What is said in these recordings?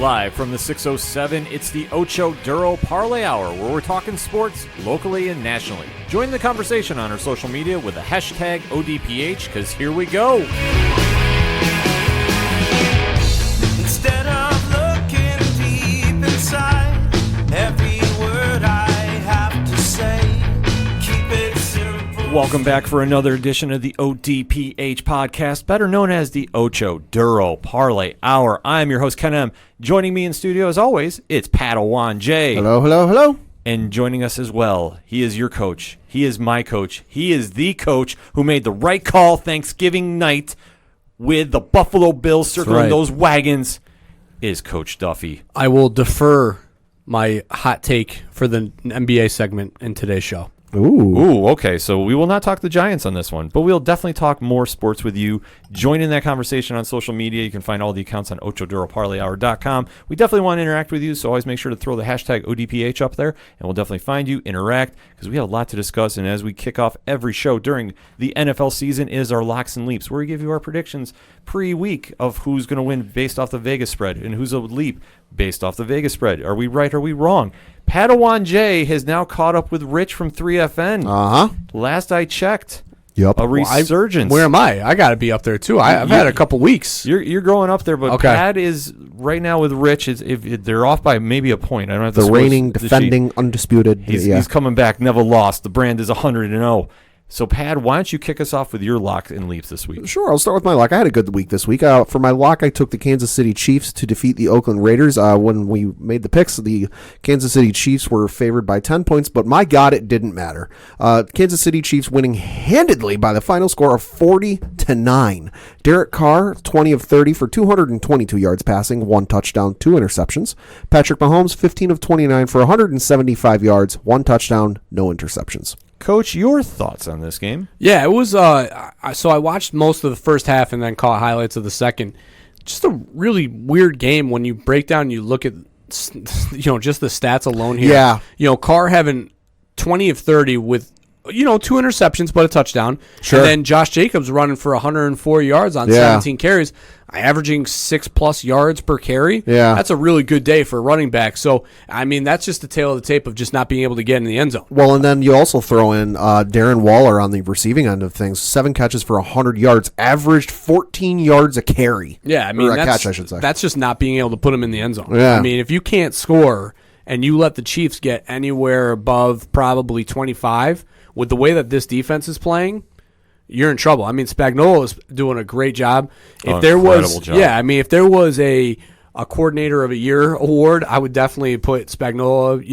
Live from the 607, it's the Ocho Duro Parlay Hour, where we're talking sports locally and nationally. Join the conversation on our social media with the hashtag ODPH, because here we go. Instead of looking deep inside, every word I have to say, keep it simple. Welcome back for another edition of the ODPH podcast, better known as the Ocho Duro Parlay Hour. I'm your host, Ken M. Joining me in studio, as always, it's Padawan J. Hello, hello, hello. And joining us as well, he is your coach. He is my coach. He is the coach who made the right call Thanksgiving night with the Buffalo Bills circling those wagons, is Coach Duffy. I will defer my hot take for the NBA segment in today's show. Ooh, okay. So we will not talk the Giants on this one, but we'll definitely talk more sports with you. Join in that conversation on social media. You can find all the accounts on OchoDuroParlayHour.com. We definitely want to interact with you, so always make sure to throw the hashtag ODPH up there, and we'll definitely find you, interact, because we have a lot to discuss. And as we kick off every show during the NFL season is our Locks and Leaps, where we give you our predictions pre-week of who's going to win based off the Vegas spread and who's a leap based off the Vegas spread. Are we right? Are we wrong? Padawan J has now caught up with Rich from 3FN. Last I checked, a resurgence. Where am I? I got to be up there, too. I've had a couple weeks. You're growing up there, but okay. Pad is right now with Rich. If they're off by maybe a point. I don't have to the reigning, defending, undisputed. He's coming back, never lost. The brand is 100-0. So, Pad, why don't you kick us off with your lock and leaps this week? Sure, I'll start with my lock. I had a good week this week. For my lock, I took the Kansas City Chiefs to defeat the Oakland Raiders. When we made the picks, the Kansas City Chiefs were favored by 10 points, but my God, it didn't matter. Kansas City Chiefs winning handedly by the final score of 40-9. Derek Carr, 20 of 30 for 222 yards passing, 1 touchdown, 2 interceptions. Patrick Mahomes, 15 of 29 for 175 yards, 1 touchdown, no interceptions. Coach, your thoughts on this game? Yeah, it was. So I watched most of the first half and then caught highlights of the second. Just a really weird game when you break down and you look at, just the stats alone here. Yeah. Carr having 20 of 30 with, 2 interceptions but a touchdown. Sure. And then Josh Jacobs running for 104 yards on 17 carries, averaging 6+ yards per carry. Yeah. That's a really good day for a running back. So, I mean, that's just the tail of the tape of just not being able to get in the end zone. Well, and then you also throw in Darren Waller on the receiving end of things. 7 catches for 100 yards, averaged 14 yards a carry. Yeah, I mean, catch, I should say. That's just not being able to put him in the end zone. Yeah. I mean, if you can't score and you let the Chiefs get anywhere above probably 25, with the way that this defense is playing, you're in trouble. I mean, Spagnuolo is doing a great job. If there was a coordinator of a year award, I would definitely put Spagnuolo,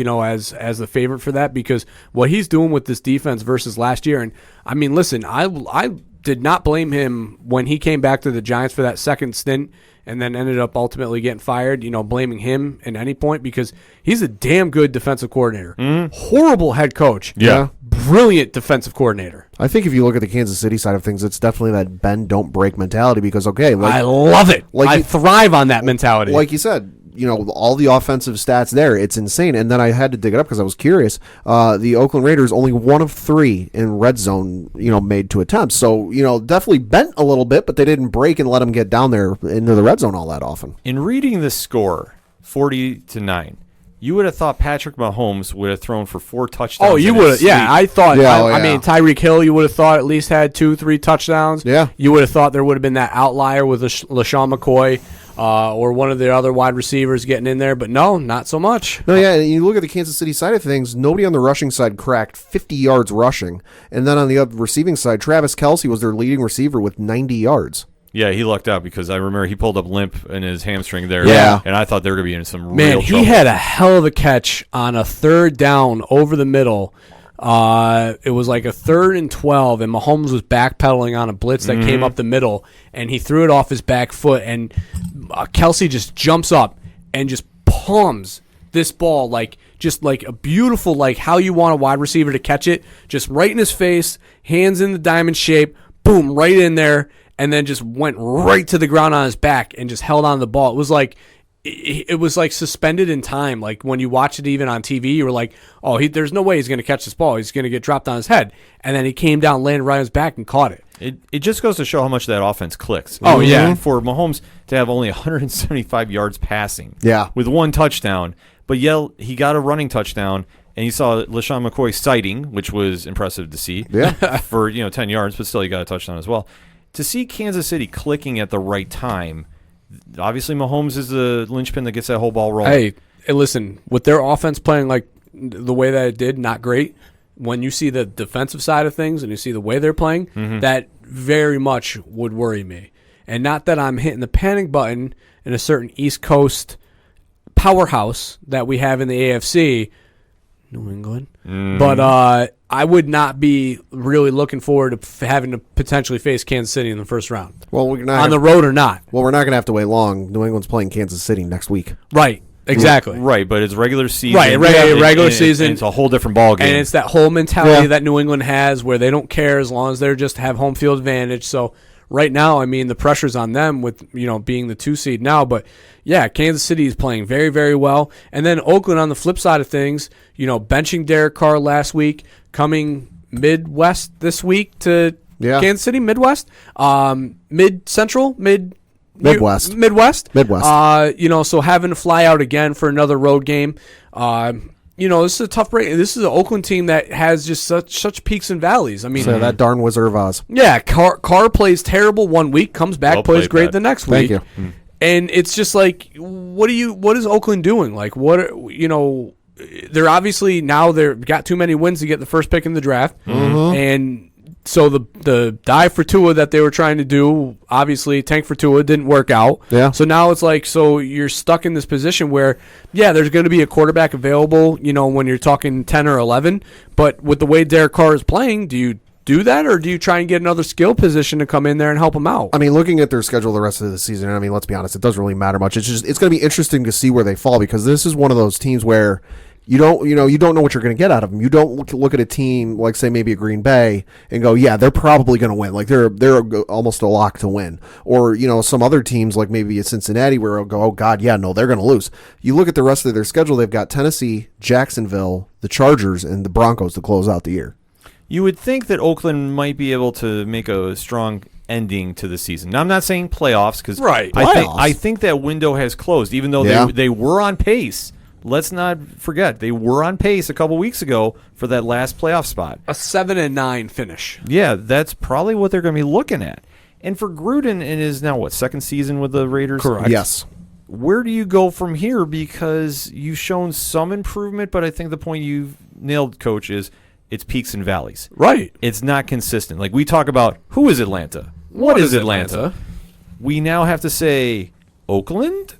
as the favorite for that, because what he's doing with this defense versus last year. And I mean, listen, I did not blame him when he came back to the Giants for that second stint and then ended up ultimately getting fired, blaming him at any point, because he's a damn good defensive coordinator. Horrible head coach. Yeah. Brilliant defensive coordinator. I think if you look at the Kansas City side of things, it's definitely that bend, don't break mentality, because, I love it. I thrive on that mentality. Like you said, all the offensive stats there, it's insane. And then I had to dig it up because I was curious. The Oakland Raiders, only 1 of 3 in red zone, made 2 attempts. So, definitely bent a little bit, but they didn't break and let them get down there into the red zone all that often. In reading the score, 40-9, you would have thought Patrick Mahomes would have thrown for 4 touchdowns. Oh, you would have. Yeah, I thought. Yeah, I mean, Tyreek Hill, you would have thought at least had 2-3 touchdowns. Yeah. You would have thought there would have been that outlier with LaShawn McCoy or one of the other wide receivers getting in there. But no, not so much. No, yeah, and you look at the Kansas City side of things, nobody on the rushing side cracked 50 yards rushing. And then on the receiving side, Travis Kelce was their leading receiver with 90 yards. Yeah, he lucked out because I remember he pulled up limp in his hamstring there. Yeah. And I thought they were going to be in some Man, real trouble. he had a hell of a catch on a 3rd down over the middle. It was like a 3rd and 12, and Mahomes was backpedaling on a blitz that came up the middle, and he threw it off his back foot, and Kelce just jumps up and just palms this ball just like a beautiful, like how you want a wide receiver to catch it, just right in his face, hands in the diamond shape, boom, right in there, and then just went right to the ground on his back and just held on to the ball. It was like suspended in time. Like when you watch it even on TV, you were like, oh, there's no way he's going to catch this ball. He's going to get dropped on his head. And then he came down, landed right on his back, and caught it. It just goes to show how much that offense clicks. Oh, yeah. For Mahomes to have only 175 yards passing. Yeah. With 1 touchdown, but he got a running touchdown, and you saw LaShawn McCoy sighting, which was impressive to see. Yeah. For 10 yards, but still he got a touchdown as well. To see Kansas City clicking at the right time, obviously Mahomes is the linchpin that gets that whole ball rolling. Hey, listen, with their offense playing like the way that it did, not great. When you see the defensive side of things and you see the way they're playing, that very much would worry me. And not that I'm hitting the panic button in a certain East Coast powerhouse that we have in the AFC, New England. But I would not be really looking forward to having to potentially face Kansas City in the first round. Well, we're not on the road or not. Well, we're not going to have to wait long. New England's playing Kansas City next week. Right. Exactly. Right, but it's regular season. Right, regular season. And it's a whole different ball game. And it's that whole mentality that New England has where they don't care as long as they just have home field advantage. So right now, I mean, the pressure's on them with, being the 2 seed now. But, yeah, Kansas City is playing very, very well. And then Oakland on the flip side of things, benching Derek Carr last week, coming Midwest this week to Kansas City, Midwest, Mid-Central, Midwest. Midwest. Midwest. So having to fly out again for another road game. This is a tough break. This is an Oakland team that has just such peaks and valleys. I mean, so that darn Wizard of Oz. Yeah, Carr plays terrible 1 week, comes back, plays great the next week. Thank you. And it's just like, what is Oakland doing? Like, they're obviously now they've got too many wins to get the first pick in the draft, and so the dive for Tua that they were trying to do, obviously tank for Tua, didn't work out. Yeah. So now it's like, so you're stuck in this position where, there's going to be a quarterback available, when you're talking 10 or 11. But with the way Derek Carr is playing, do you do that, or do you try and get another skill position to come in there and help him out? I mean, looking at their schedule the rest of the season, let's be honest, it doesn't really matter much. It's going to be interesting to see where they fall, because this is one of those teams where you don't know what you're going to get out of them. You don't look at a team like, say, maybe a Green Bay and go, yeah, they're probably going to win. Like they're almost a lock to win. Or, some other teams like maybe a Cincinnati where it'll go, oh God, yeah, no, they're going to lose. You look at the rest of their schedule, they've got Tennessee, Jacksonville, the Chargers, and the Broncos to close out the year. You would think that Oakland might be able to make a strong ending to the season. Now, I'm not saying playoffs, because I think that window has closed, even though they were on pace. Let's not forget, they were on pace a couple weeks ago for that last playoff spot. A 7-9 finish. Yeah, that's probably what they're going to be looking at. And for Gruden, it is now, second season with the Raiders? Correct. Yes. Where do you go from here? Because you've shown some improvement, but I think the point you've nailed, Coach, is it's peaks and valleys. Right. It's not consistent. Like we talk about, who is Atlanta? What is Atlanta? We now have to say Oakland?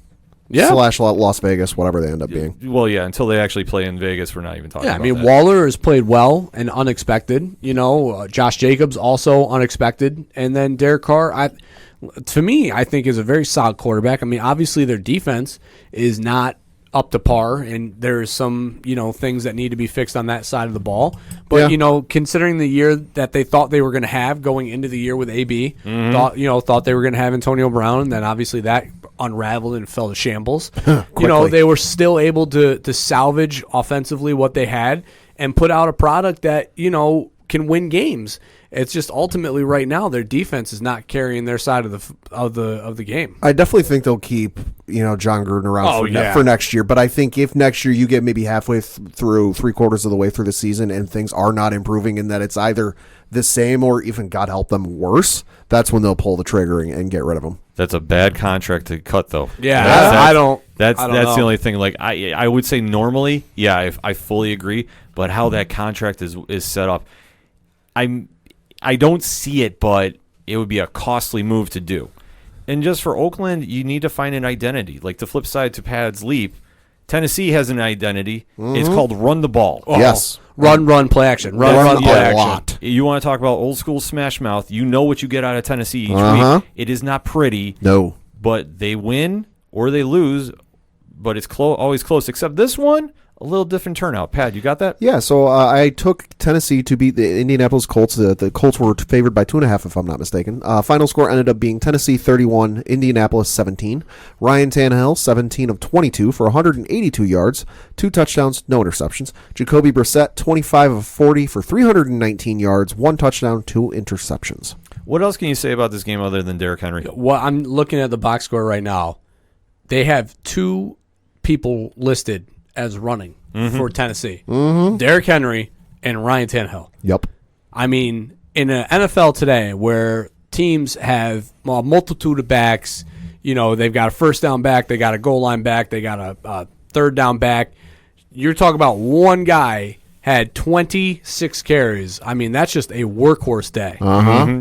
Yeah. / Las Vegas, whatever they end up being. Well, yeah, until they actually play in Vegas, we're not even talking about that. Waller has played well and unexpected. Josh Jacobs also unexpected. And then Derek Carr, to me, I think is a very solid quarterback. I mean, obviously their defense is not up to par, and there's some, things that need to be fixed on that side of the ball. But, considering the year that they thought they were going to have going into the year with AB, thought they were going to have Antonio Brown, and then obviously that unraveled and fell to shambles. They were still able to salvage offensively what they had and put out a product that, can win games. It's just ultimately right now their defense is not carrying their side of the game. I definitely think they'll keep John Gruden around for next year. But I think if next year you get maybe halfway through 3/4 of the way through the season and things are not improving, and that it's either the same or even, God help them, worse, that's when they'll pull the trigger and get rid of him. That's a bad contract to cut, though. Yeah, I don't. That's know. The only thing. Like I would say normally, I fully agree. But how that contract is set up, I don't see it, but it would be a costly move to do. And just for Oakland, you need to find an identity. Like the flip side to Pad's leap, Tennessee has an identity. It's called run the ball. Yes. Run, play action. Run, play action. Lot. You want to talk about old school smash mouth, you know what you get out of Tennessee each week. It is not pretty. No. But they win or they lose, but it's always close. Except this one, a little different turnout. Pat, you got that? Yeah, so I took Tennessee to beat the Indianapolis Colts. The Colts were favored by 2.5, if I'm not mistaken. Final score ended up being Tennessee 31, Indianapolis 17. Ryan Tannehill, 17 of 22 for 182 yards, 2 touchdowns, no interceptions. Jacoby Brissett, 25 of 40 for 319 yards, 1 touchdown, 2 interceptions. What else can you say about this game other than Derrick Henry? Well, I'm looking at the box score right now. They have 2 people listed as running for Tennessee. Derrick Henry and Ryan Tannehill. Yep. I mean, in an NFL today where teams have a multitude of backs, you know, they've got a first down back, they got a goal line back, they got a third down back. You're talking about one guy had 26 carries. I mean, that's just a workhorse day.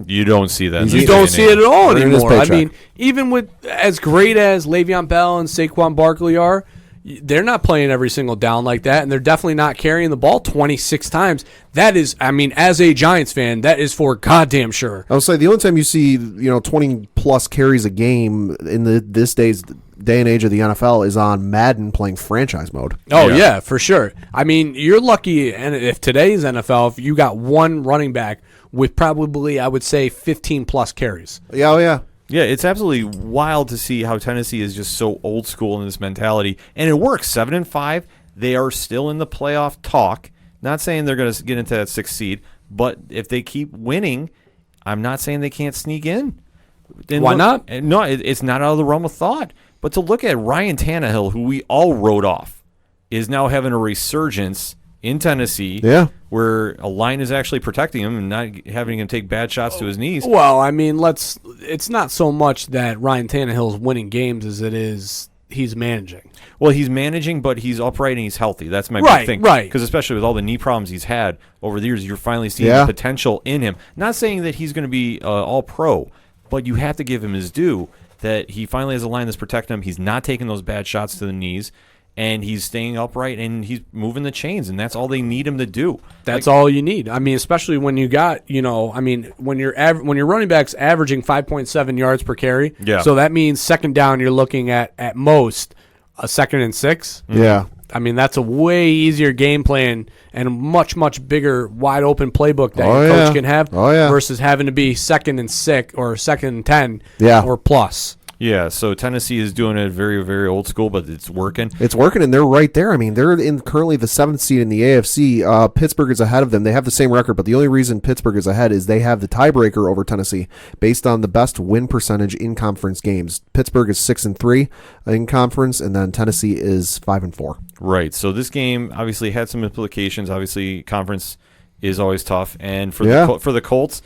You don't see that. You don't see it at all Earning his anymore. I paycheck. mean, even with as great as Le'Veon Bell and Saquon Barkley are, they're not playing every single down like that, and they're definitely not carrying the ball 26 times. That is, I mean, as a Giants fan, that is for goddamn sure. I would say the only time you see 20+ carries a game in this day and age of the NFL is on Madden playing franchise mode. Oh, yeah, for sure. I mean, you're lucky, and if today's NFL, if you got one running back with probably, I would say, 15+ carries. Yeah, oh yeah. Yeah, it's absolutely wild to see how Tennessee is just so old school in this mentality, and it works. 7-5, they are still in the playoff talk. Not saying they're going to get into that 6th seed, but if they keep winning, I'm not saying they can't sneak in. And Why not? No, it's not out of the realm of thought. But to look at Ryan Tannehill, who we all wrote off, is now having a resurgence in Tennessee, where a line is actually protecting him and not having him take bad shots to his knees. Well, I mean, it's not so much that Ryan Tannehill's winning games as it is he's managing. Well, he's managing, but he's upright and he's healthy. That's my Right, big thing. right. Because especially with all the knee problems he's had over the years, you're finally seeing the potential in him. Not saying that he's going to be all pro, but you have to give him his due that he finally has a line that's protecting him. He's not taking those bad shots to the knees, and he's staying upright, and he's moving the chains, and that's all they need him to do. That's all you need. I mean, especially when you got, when your running back's averaging 5.7 yards per carry. Yeah. So that means second down, you're looking at most a 2nd and 6. Yeah. I mean, that's a way easier game plan and a much, much bigger, wide open playbook that your coach can have versus having to be 2nd and 6 or 2nd and 10 or plus. Yeah, so Tennessee is doing it very, very old school, but it's working. It's working, and they're right there. I mean, they're in currently the 7th seed in the AFC. Pittsburgh is ahead of them. They have the same record, but the only reason Pittsburgh is ahead is they have the tiebreaker over Tennessee based on the best win percentage in conference games. Pittsburgh is 6-3 in conference, and then Tennessee is 5-4. Right. So this game obviously had some implications. Obviously, conference is always tough, and for the Colts,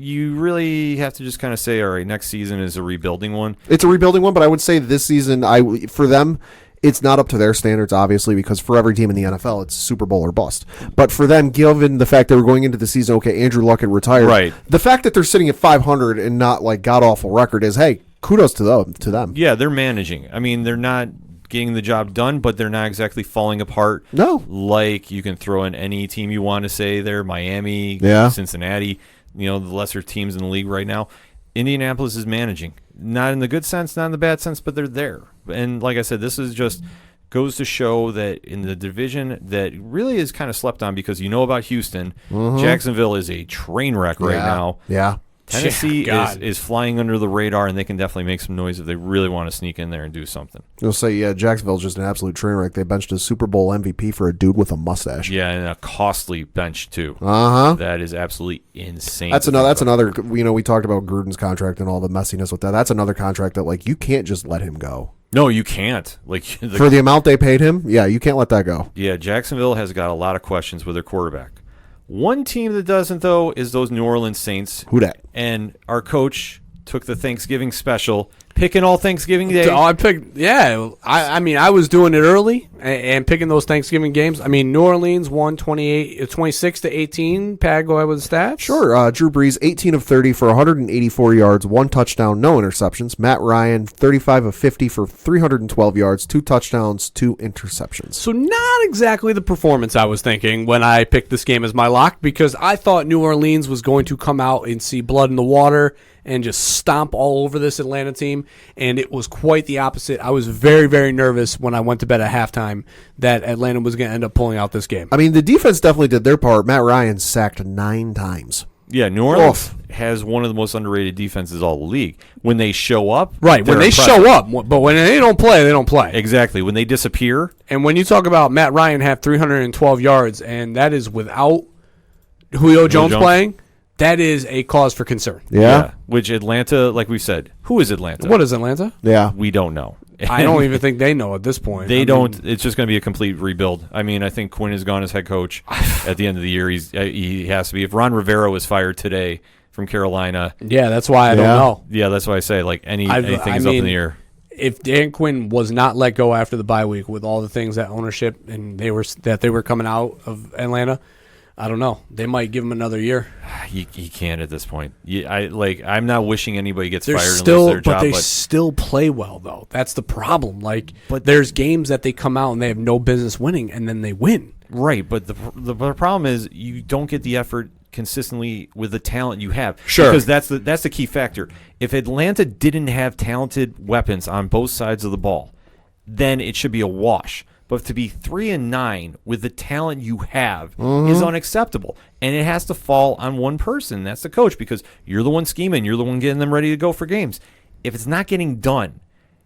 you really have to just kind of say, all right, next season is a rebuilding one. It's a rebuilding one, but I would say this season, for them, it's not up to their standards, obviously, because for every team in the NFL, it's Super Bowl or bust. But for them, given the fact they were going into the season, okay, Andrew Luck had retired. Right. The fact that they're sitting at 500 and not like god-awful record is, hey, kudos to them. Yeah, they're managing. I mean, they're not getting the job done, but they're not exactly falling apart. No. Like you can throw in any team you want to say there, Miami, Cincinnati, the lesser teams in the league right now. Indianapolis is managing. Not in the good sense, not in the bad sense, but they're there. And like I said, this is just goes to show that in the division that really is kind of slept on because about Houston. Jacksonville is a train wreck right now. Yeah. Tennessee is flying under the radar, and they can definitely make some noise if they really want to sneak in there and do something. You'll say, Jacksonville's just an absolute train wreck. They benched a Super Bowl MVP for a dude with a mustache. Yeah, and a costly bench, too. That is absolutely insane. That's another, we talked about Gruden's contract and all the messiness with that. That's another contract that, you can't just let him go. No, you can't. For the amount they paid him, you can't let that go. Yeah, Jacksonville has got a lot of questions with their quarterback. One team that doesn't, though, is those New Orleans Saints. Who dat? And our coach took the Thanksgiving special, picking all Thanksgiving Day. I picked, I mean, I was doing it early and picking those Thanksgiving games. I mean, New Orleans won 26-18. Pat, go ahead with the stats. Sure. Drew Brees, 18 of 30 for 184 yards, 1 touchdown, no interceptions. Matt Ryan, 35 of 50 for 312 yards, 2 touchdowns, 2 interceptions. So not exactly the performance I was thinking when I picked this game as my lock, because I thought New Orleans was going to come out and see blood in the water and just stomp all over this Atlanta team, and it was quite the opposite. I was very, very nervous when I went to bed at halftime that Atlanta was going to end up pulling out this game. I mean, the defense definitely did their part. Matt Ryan sacked 9 times. Yeah, New Orleans has one of the most underrated defenses all the league. When they show up, right? When they impressive. show up, but when they don't play, they don't play. Exactly. When they disappear, and when you talk about Matt Ryan have 312 yards, and that is without Julio Jones playing. that is a cause for concern. Yeah. Which Atlanta, like we said, who is Atlanta? What is Atlanta? Yeah. We don't know. I don't even think they know at this point. They don't. It's just going to be a complete rebuild. I mean, I think Quinn is gone as head coach at the end of the year. He has to be. If Ron Rivera was fired today from Carolina, Yeah, that's why I don't know. yeah, that's why I say like anything is up in the air. If Dan Quinn was not let go after the bye week with all the things that ownership and they were coming out of Atlanta, I don't know. They might give him another year. He can't at this point. I'm not wishing anybody gets They're fired still, and loses their but job. they still play well though. That's the problem. But there's games that they come out and they have no business winning, and then they win. Right, but the problem is you don't get the effort consistently with the talent you have. Sure. Because that's the key factor. If Atlanta didn't have talented weapons on both sides of the ball, then it should be a wash. But to be 3-9 with the talent you have is unacceptable. And it has to fall on one person. That's the coach, because you're the one scheming. You're the one getting them ready to go for games. If it's not getting done,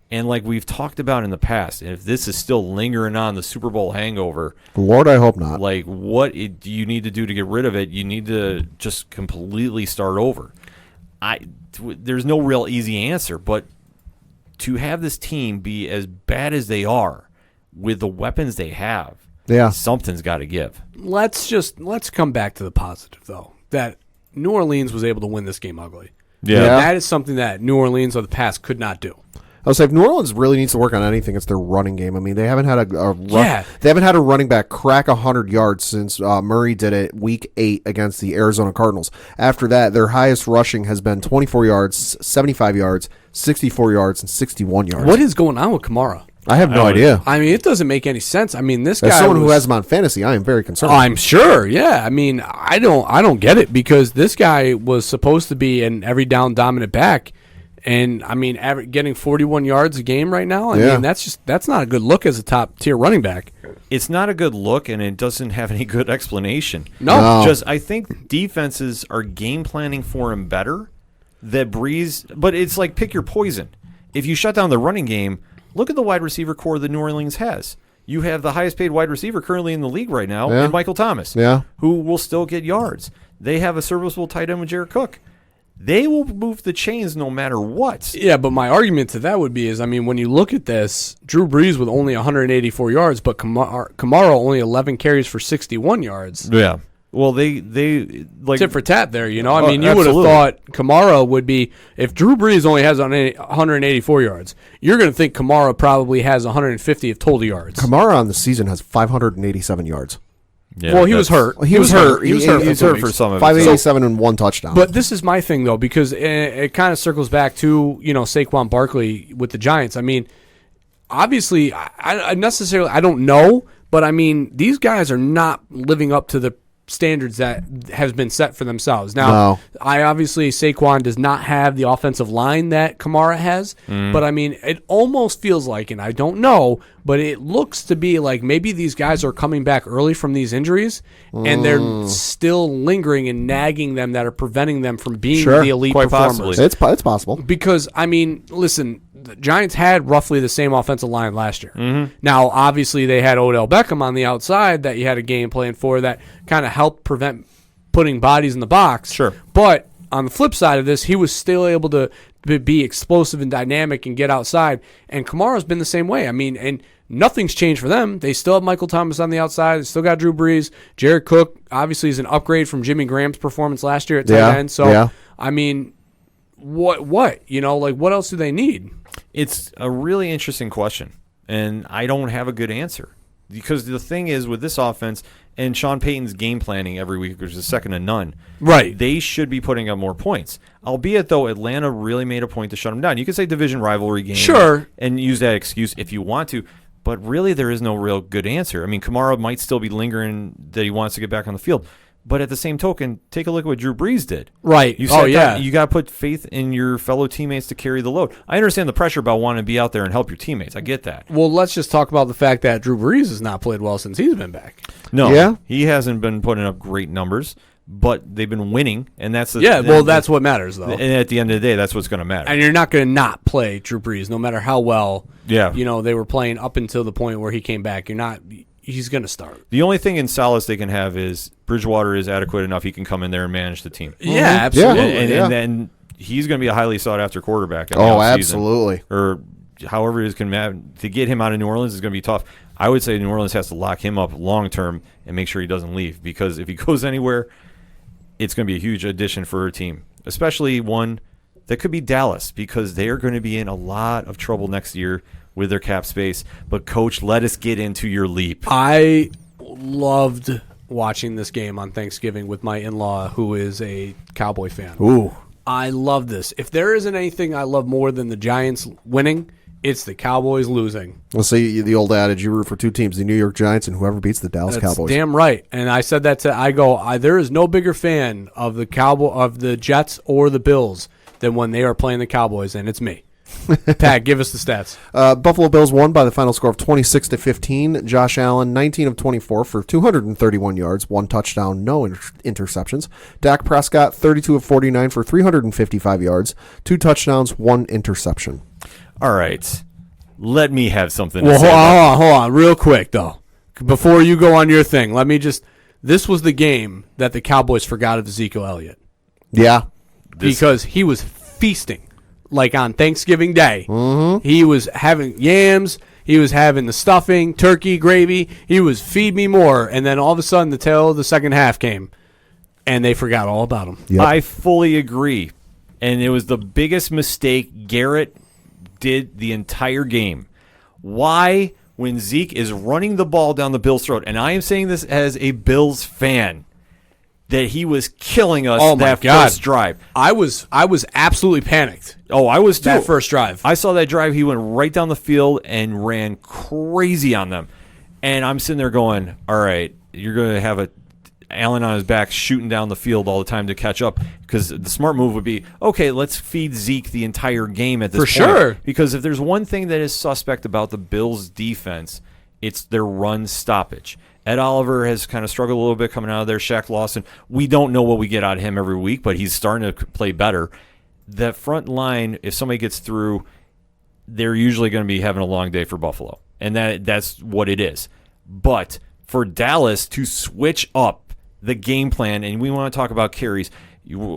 and like we've talked about in the past, and if this is still lingering on the Super Bowl hangover, Lord, I hope not. like what do you need to do to get rid of it? You need to just completely start over. There's no real easy answer, but to have this team be as bad as they are with the weapons they have, something's got to give. Let's come back to the positive though. That New Orleans was able to win this game ugly. Yeah. And that is something that New Orleans of the past could not do. I was like, if New Orleans really needs to work on anything, it's their running game. I mean, they haven't had they haven't had a running back crack 100 yards since Murray did it Week 8 against the Arizona Cardinals. After that, their highest rushing has been 24 yards, 75 yards, 64 yards, and 61 yards. What is going on with Kamara? I have no idea. I mean, it doesn't make any sense. I mean, this As guy someone who has him on fantasy, I am very concerned. I'm sure. Yeah. I mean, I don't get it, because this guy was supposed to be an every down dominant back. And I mean, getting 41 yards a game right now, I mean, that's not a good look as a top tier running back. It's not a good look, and it doesn't have any good explanation. No. Just I think defenses are game planning for him better. That Breeze, but it's like pick your poison. If you shut down the running game, look at the wide receiver core that New Orleans has. You have the highest paid wide receiver currently in the league right now, and Michael Thomas, who will still get yards. They have a serviceable tight end with Jared Cook. They will move the chains no matter what. Yeah, but my argument to that would be is, I mean, when you look at this, Drew Brees with only 184 yards, but Kamara only 11 carries for 61 yards. Yeah. Well, they like tit for tat there, you know. I mean, you would have thought Kamara would be, if Drew Brees only has 184 yards, you're going to think Kamara probably has 150 of total yards. Kamara on the season has 587 yards. Yeah, well, he was hurt. He was hurt. He was hurt for some of it. 587 and one touchdown. But this is my thing, though, because it kind of circles back to, Saquon Barkley with the Giants. I mean, obviously, I don't know, but I mean, these guys are not living up to the standards that has been set for themselves. Now, Saquon does not have the offensive line that Kamara has, but I mean, it almost feels like, and I don't know, but it looks to be like maybe these guys are coming back early from these injuries, and they're still lingering and nagging them that are preventing them from being the elite performers. It's possible. Because, I mean, listen, the Giants had roughly the same offensive line last year. Now, obviously, they had Odell Beckham on the outside that you had a game plan for that kind of helped prevent putting bodies in the box. Sure. But on the flip side of this, he was still able to be explosive and dynamic and get outside. And Kamara's been the same way. I mean, and nothing's changed for them. They still have Michael Thomas on the outside. They still got Drew Brees. Jared Cook, obviously, is an upgrade from Jimmy Graham's performance last year at tight end. So, I mean, what? What else do they need? It's a really interesting question, and I don't have a good answer. Because the thing is, with this offense and Sean Payton's game planning every week, which is second to none, right? They should be putting up more points. Albeit, though, Atlanta really made a point to shut them down. You could say division rivalry game, sure, and use that excuse if you want to. But really, there is no real good answer. I mean, Kamara might still be lingering that he wants to get back on the field. But at the same token, take a look at what Drew Brees did. Right. You got to put faith in your fellow teammates to carry the load. I understand the pressure about wanting to be out there and help your teammates. I get that. Well, let's just talk about the fact that Drew Brees has not played well since he's been back. No, he hasn't been putting up great numbers, but they've been winning, and that's that's what matters, though. And at the end of the day, that's what's going to matter. And you're not going to not play Drew Brees, no matter how well. Yeah. They were playing up until the point where he came back. You're not. he's going to start. The only thing in solace they can have is Bridgewater is adequate enough. He can come in there and manage the team. Yeah, absolutely. And then he's going to be a highly sought after quarterback. In the Oh, offseason. absolutely. Or however it is to get him out of New Orleans is going to be tough. I would say New Orleans has to lock him up long term and make sure he doesn't leave, because if he goes anywhere, it's going to be a huge addition for her team, especially one that could be Dallas, because they are going to be in a lot of trouble next year with their cap space. But, Coach, let us get into your leap. I loved watching this game on Thanksgiving with my in-law, who is a Cowboy fan. Ooh. I love this. If there isn't anything I love more than the Giants winning, it's the Cowboys losing. Let's say the old adage, you root for two teams, the New York Giants and whoever beats the Dallas That's Cowboys. damn right. And I said that there is no bigger fan of the Jets or the Bills than when they are playing the Cowboys, and it's me. Pat, give us the stats. Buffalo Bills won by the final score of 26-15. Josh Allen, 19 of 24 for 231 yards, 1 touchdown, no interceptions. Dak Prescott, 32 of 49 for 355 yards, 2 touchdowns, 1 interception. All right. Let me have something Well, to say. hold on, real quick, though. Before you go on your thing, this was the game that the Cowboys forgot of Ezekiel Elliott. Yeah. Because he was feasting. Like on Thanksgiving Day. Mm-hmm. He was having yams. He was having the stuffing, turkey, gravy. He was feed me more. And then all of a sudden, the tail of the second half came, and they forgot all about him. Yep. I fully agree. And it was the biggest mistake Garrett did the entire game. Why, when Zeke is running the ball down the Bills' throat, and I am saying this as a Bills fan, that he was killing us first drive. I was absolutely panicked. Oh, I was too. That first drive. I saw that drive. He went right down the field and ran crazy on them. And I'm sitting there going, all right, you're going to have Allen on his back shooting down the field all the time to catch up, because the smart move would be, okay, let's feed Zeke the entire game at this point. For sure. Because if there's one thing that is suspect about the Bills' defense, it's their run stoppage. Ed Oliver has kind of struggled a little bit coming out of there. Shaq Lawson, we don't know what we get out of him every week, but he's starting to play better. That front line, if somebody gets through, they're usually going to be having a long day for Buffalo. And that's what it is. But for Dallas to switch up the game plan, and we want to talk about carries.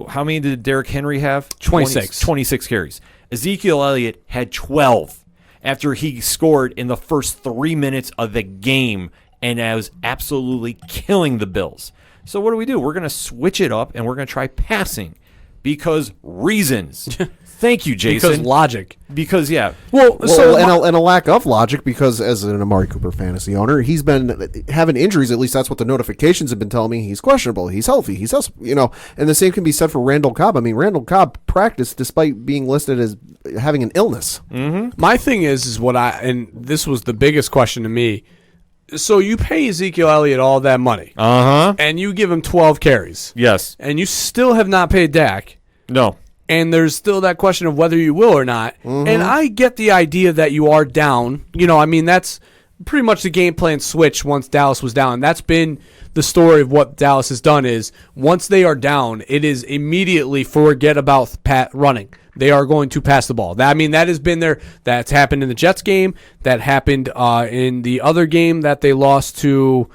How many did Derrick Henry have? 26. 26 carries. Ezekiel Elliott had 12 after he scored in the first 3 minutes of the game, and I was absolutely killing the Bills. So what do? We're going to switch it up, and we're going to try passing because reasons. Thank you, Jason. Because logic. Because, yeah. Well, and a lack of logic, because as an Amari Cooper fantasy owner, he's been having injuries. At least that's what the notifications have been telling me. He's questionable. He's healthy. And the same can be said for Randall Cobb. I mean, Randall Cobb practiced despite being listed as having an illness. Mm-hmm. My thing is and this was the biggest question to me. So you pay Ezekiel Elliott all that money. Uh-huh. And you give him 12 carries. Yes. And you still have not paid Dak. No. And there's still that question of whether you will or not. Mm-hmm. And I get the idea that you are down. That's pretty much the game plan switch once Dallas was down. That's been the story of what Dallas has done is once they are down, it is immediately forget about running. They are going to pass the ball. That has been there. That's happened in the Jets game. That happened in the other game that they lost to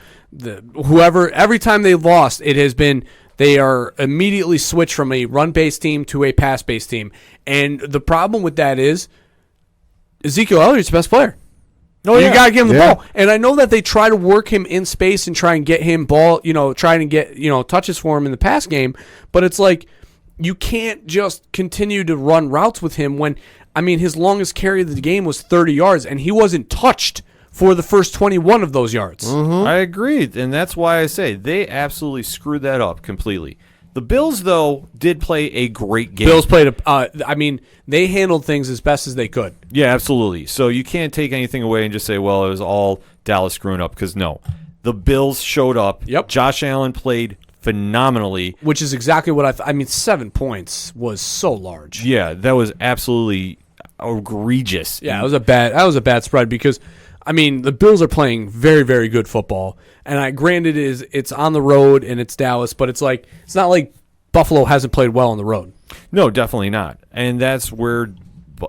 whoever. Every time they lost, it has been they are immediately switched from a run-based team to a pass-based team. And the problem with that is Ezekiel Elliott's the best player. Oh, yeah. You got to give him the ball. And I know that they try to work him in space and try and get him ball, try and get, touches for him in the pass game. But it's like you can't just continue to run routes with him when, his longest carry of the game was 30 yards, and he wasn't touched for the first 21 of those yards. Mm-hmm. I agree, and that's why I say they absolutely screwed that up completely. The Bills, though, did play a great game. Bills played they handled things as best as they could. Yeah, absolutely. So you can't take anything away and just say, well, it was all Dallas screwing up, because no. The Bills showed up. Yep. Josh Allen played phenomenally. Which is exactly what 7 points was so large. Yeah, that was absolutely egregious. Yeah, that was a bad spread because the Bills are playing very, very good football. And granted it's on the road and it's Dallas, but it's not like Buffalo hasn't played well on the road. No, definitely not. And that's where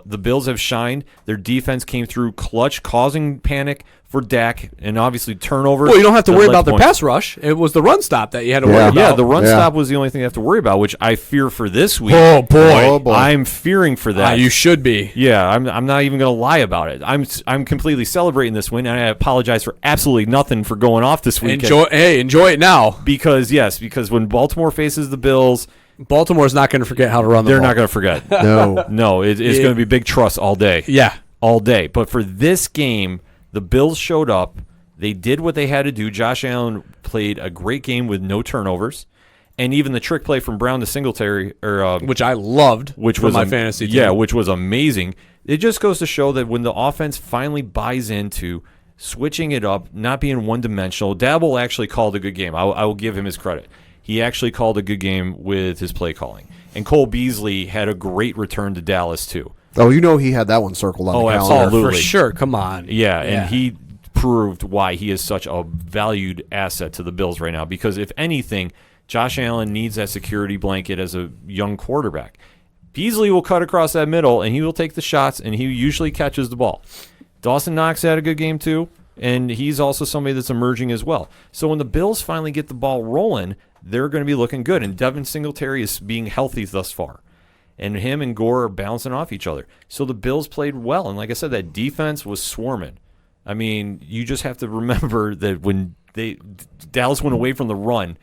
the Bills have shined. Their defense came through clutch, causing panic for Dak, and obviously turnovers. Well, you don't have to that worry led about their points. pass rush. It was the run stop that you had to worry about. Yeah, the run stop was the only thing you have to worry about, which I fear for this week. Oh, boy. Oh, boy. I'm fearing for that. You should be. Yeah, I'm not even going to lie about it. I'm completely celebrating this win, and I apologize for absolutely nothing for going off this weekend. Enjoy it now. Because when Baltimore faces the Bills, Baltimore's not going to forget how to run the ball. they're not going to forget. No. It's going to be big trust all day. Yeah. All day. But for this game, the Bills showed up. They did what they had to do. Josh Allen played a great game with no turnovers. And even the trick play from Brown to Singletary, which I loved, which for was my fantasy team. Yeah, which was amazing. It just goes to show that when the offense finally buys into switching it up, not being one-dimensional, Dabble actually called a good game. I will give him his credit. He actually called a good game with his play calling. And Cole Beasley had a great return to Dallas, too. Oh, he had that one circled on the calendar. Absolutely. For sure. Come on. Yeah, and he proved why he is such a valued asset to the Bills right now. Because if anything, Josh Allen needs that security blanket as a young quarterback. Beasley will cut across that middle, and he will take the shots, and he usually catches the ball. Dawson Knox had a good game, too, and he's also somebody that's emerging as well. So when the Bills finally get the ball rolling, they're going to be looking good, and Devin Singletary is being healthy thus far. And him and Gore are bouncing off each other. So the Bills played well, and like I said, that defense was swarming. I mean, you just have to remember that when Dallas went away from the run,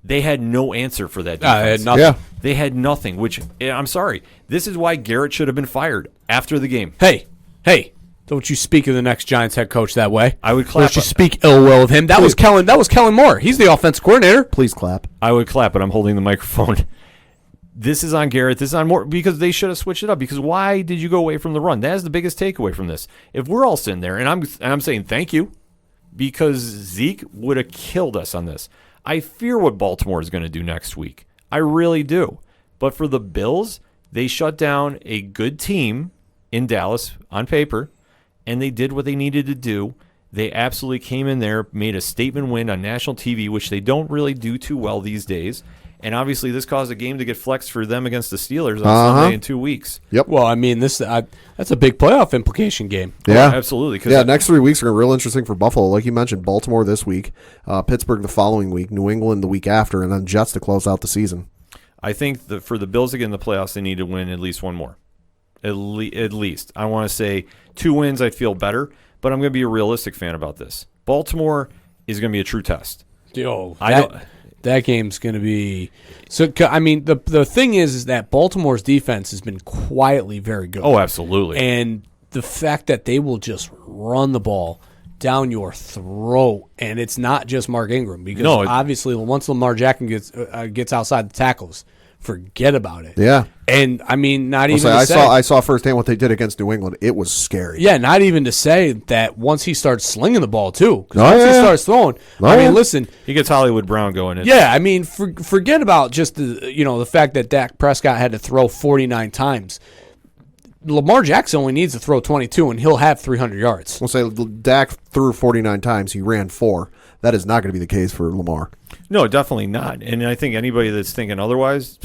they had no answer for that defense. They had nothing. Yeah. They had nothing, which, I'm sorry, this is why Garrett should have been fired after the game. Hey, don't you speak of the next Giants head coach that way. I would clap. Don't you speak ill will of him. That was Kellen Moore. He's the offensive coordinator. Please clap. I would clap, but I'm holding the microphone. This is on Garrett. This is on Moore, because they should have switched it up. Because why did you go away from the run? That is the biggest takeaway from this. If we're all sitting there, and I'm saying thank you, because Zeke would have killed us on this. I fear what Baltimore is going to do next week. I really do. But for the Bills, they shut down a good team in Dallas on paper, and they did what they needed to do. They absolutely came in there, made a statement win on national TV, which they don't really do too well these days. And obviously, this caused a game to get flexed for them against the Steelers on Sunday in 2 weeks. Yep. Well, I mean, that's a big playoff implication game. Yeah, absolutely. Yeah, next 3 weeks are real interesting for Buffalo. Like you mentioned, Baltimore this week, Pittsburgh the following week, New England the week after, and then Jets to close out the season. I think that for the Bills to get in the playoffs, they need to win at least one more. At least. I want to say 2 wins, I'd feel better, but I'm going to be a realistic fan about this. Baltimore is going to be a true test. That game's going to be so. I mean, the thing is that Baltimore's defense has been quietly very good. Oh, absolutely. And the fact that they will just run the ball down your throat, and it's not just Mark Ingram, because obviously once Lamar Jackson gets outside the tackles, forget about it. Yeah. And I mean, I saw firsthand what they did against New England. It was scary. Yeah, not even to say that once he starts slinging the ball too. Oh, once he yeah. starts throwing, I mean, listen, he gets Hollywood Brown going. Yeah, I mean, forget about just the fact that Dak Prescott had to throw 49 times. Lamar Jackson only needs to throw 22, and he'll have 300 yards. We'll say Dak threw 49 times. He ran 4. That is not going to be the case for Lamar. No, definitely not. And I think anybody that's thinking otherwise,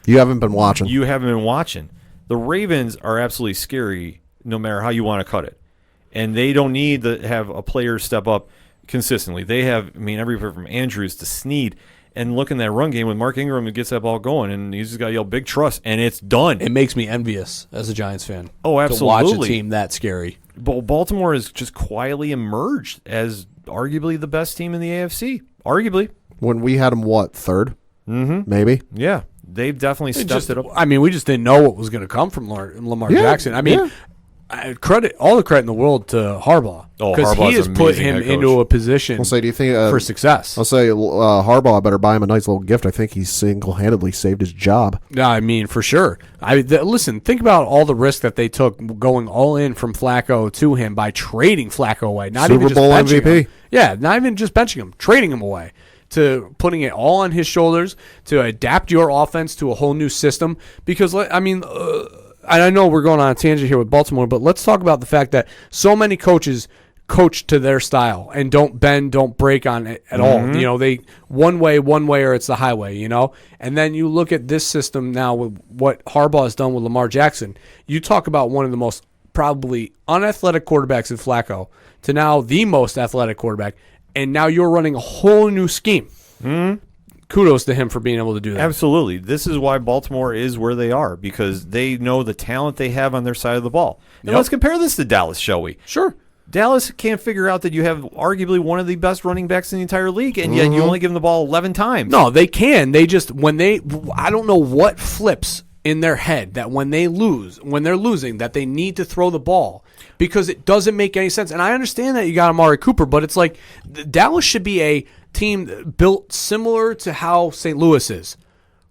you haven't been watching. You haven't been watching. The Ravens are absolutely scary no matter how you want to cut it. And they don't need to have a player step up consistently. They have, everywhere from Andrews to Snead. And look in that run game with Mark Ingram who gets that ball going, and he's just got to yell big trust, and it's done. It makes me envious as a Giants fan. Oh, absolutely. To watch a team that scary. Baltimore has just quietly emerged as arguably the best team in the AFC. Arguably. When we had them, third? Mm-hmm. Maybe? Yeah. They've definitely stepped it up. We just didn't know what was going to come from Lamar Jackson. All the credit in the world to Harbaugh, because he has put him into a position do you think, for success. I'll say Harbaugh, I better buy him a nice little gift. I think he single-handedly saved his job. For sure. Listen, think about all the risk that they took going all in from Flacco to him by trading Flacco away. Super Bowl MVP. Yeah, not even just benching him, trading him away, to putting it all on his shoulders to adapt your offense to a whole new system. Because, I know we're going on a tangent here with Baltimore, but let's talk about the fact that so many coaches coach to their style and don't bend, don't break on it at all. You know, they one way, or it's the highway, you know? And then you look at this system now with what Harbaugh has done with Lamar Jackson. You talk about one of the most probably unathletic quarterbacks in Flacco to now the most athletic quarterback, and now you're running a whole new scheme. Kudos to him for being able to do that. Absolutely. This is why Baltimore is where they are, because they know the talent they have on their side of the ball. And let's compare this to Dallas, shall we? Sure. Dallas can't figure out that you have arguably one of the best running backs in the entire league, and yet you only give them the ball 11 times. No, they can. They just, I don't know what flips in their head that when they're losing, that they need to throw the ball because it doesn't make any sense. And I understand that you got Amari Cooper, but it's like Dallas should be a team built similar to how St. Louis is.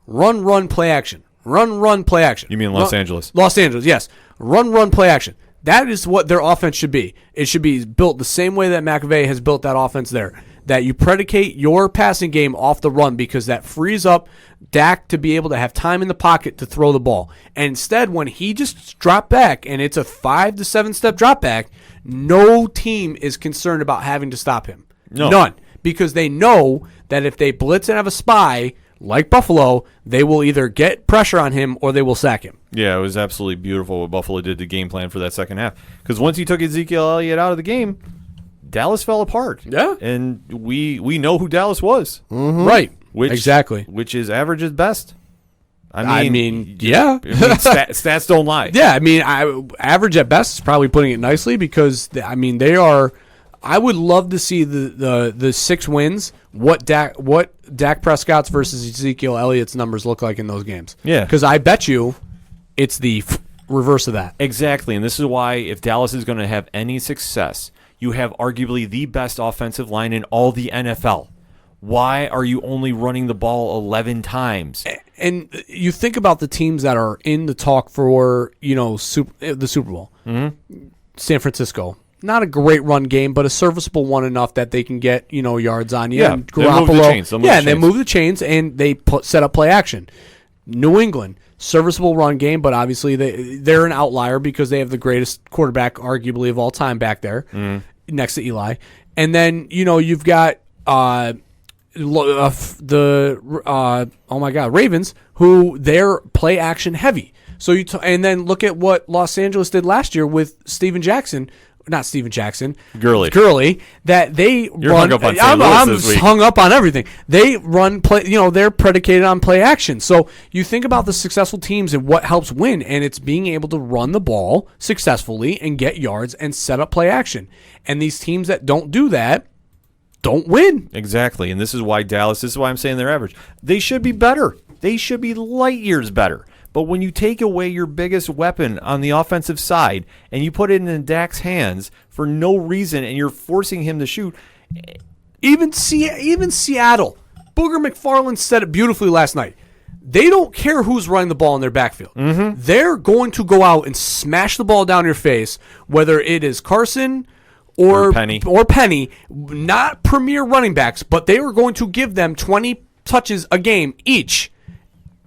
Run, play action. Run, play action. You mean Los Angeles? Los Angeles, yes. Run, play action. That is what their offense should be. It should be built the same way that McVay has built that offense there. That you predicate your passing game off the run because that frees up Dak to be able to have time in the pocket to throw the ball. And instead, when he just dropped back and it's a 5 to 7 step drop back, no team is concerned about having to stop him. No. None. Because they know that if they blitz and have a spy, like Buffalo, they will either get pressure on him or they will sack him. Yeah, it was absolutely beautiful what Buffalo did to game plan for that second half. Because once you took Ezekiel Elliott out of the game, Dallas fell apart. Yeah. And we know who Dallas was. Right. Exactly. Which is average at best. I mean, yeah. Stats don't lie. Yeah, I mean, average at best is probably putting it nicely because, I mean, they are – I would love to see the 6 wins, what Dak Prescott's versus Ezekiel Elliott's numbers look like in those games. Yeah. Because I bet you it's the reverse of that. Exactly, and this is why if Dallas is going to have any success, you have arguably the best offensive line in all the NFL. Why are you only running the ball 11 times? And you think about the teams that are in the talk for, the Super Bowl. San Francisco. Not a great run game, but a serviceable one enough that they can get, yards on you. Yeah, and they move the chains. They move the chains and they set up play action. New England, serviceable run game, but obviously they're an outlier because they have the greatest quarterback, arguably, of all time back there next to Eli. And then, you've got Ravens, who they're play action heavy. So and then look at what Los Angeles did last year with Gurley, that they run. Hung up on St. Louis I'm this week. hung up on everything. They run play. They're predicated on play action. So you think about the successful teams and what helps win, and it's being able to run the ball successfully and get yards and set up play action. And these teams that don't do that don't win. Exactly, and this is why I'm saying they're average. They should be better. They should be light years better. But when you take away your biggest weapon on the offensive side and you put it in Dak's hands for no reason and you're forcing him to shoot. Even Seattle, Booger McFarland said it beautifully last night. They don't care who's running the ball in their backfield. They're going to go out and smash the ball down your face, whether it is Carson or Penny, not premier running backs, but they are going to give them 20 touches a game each.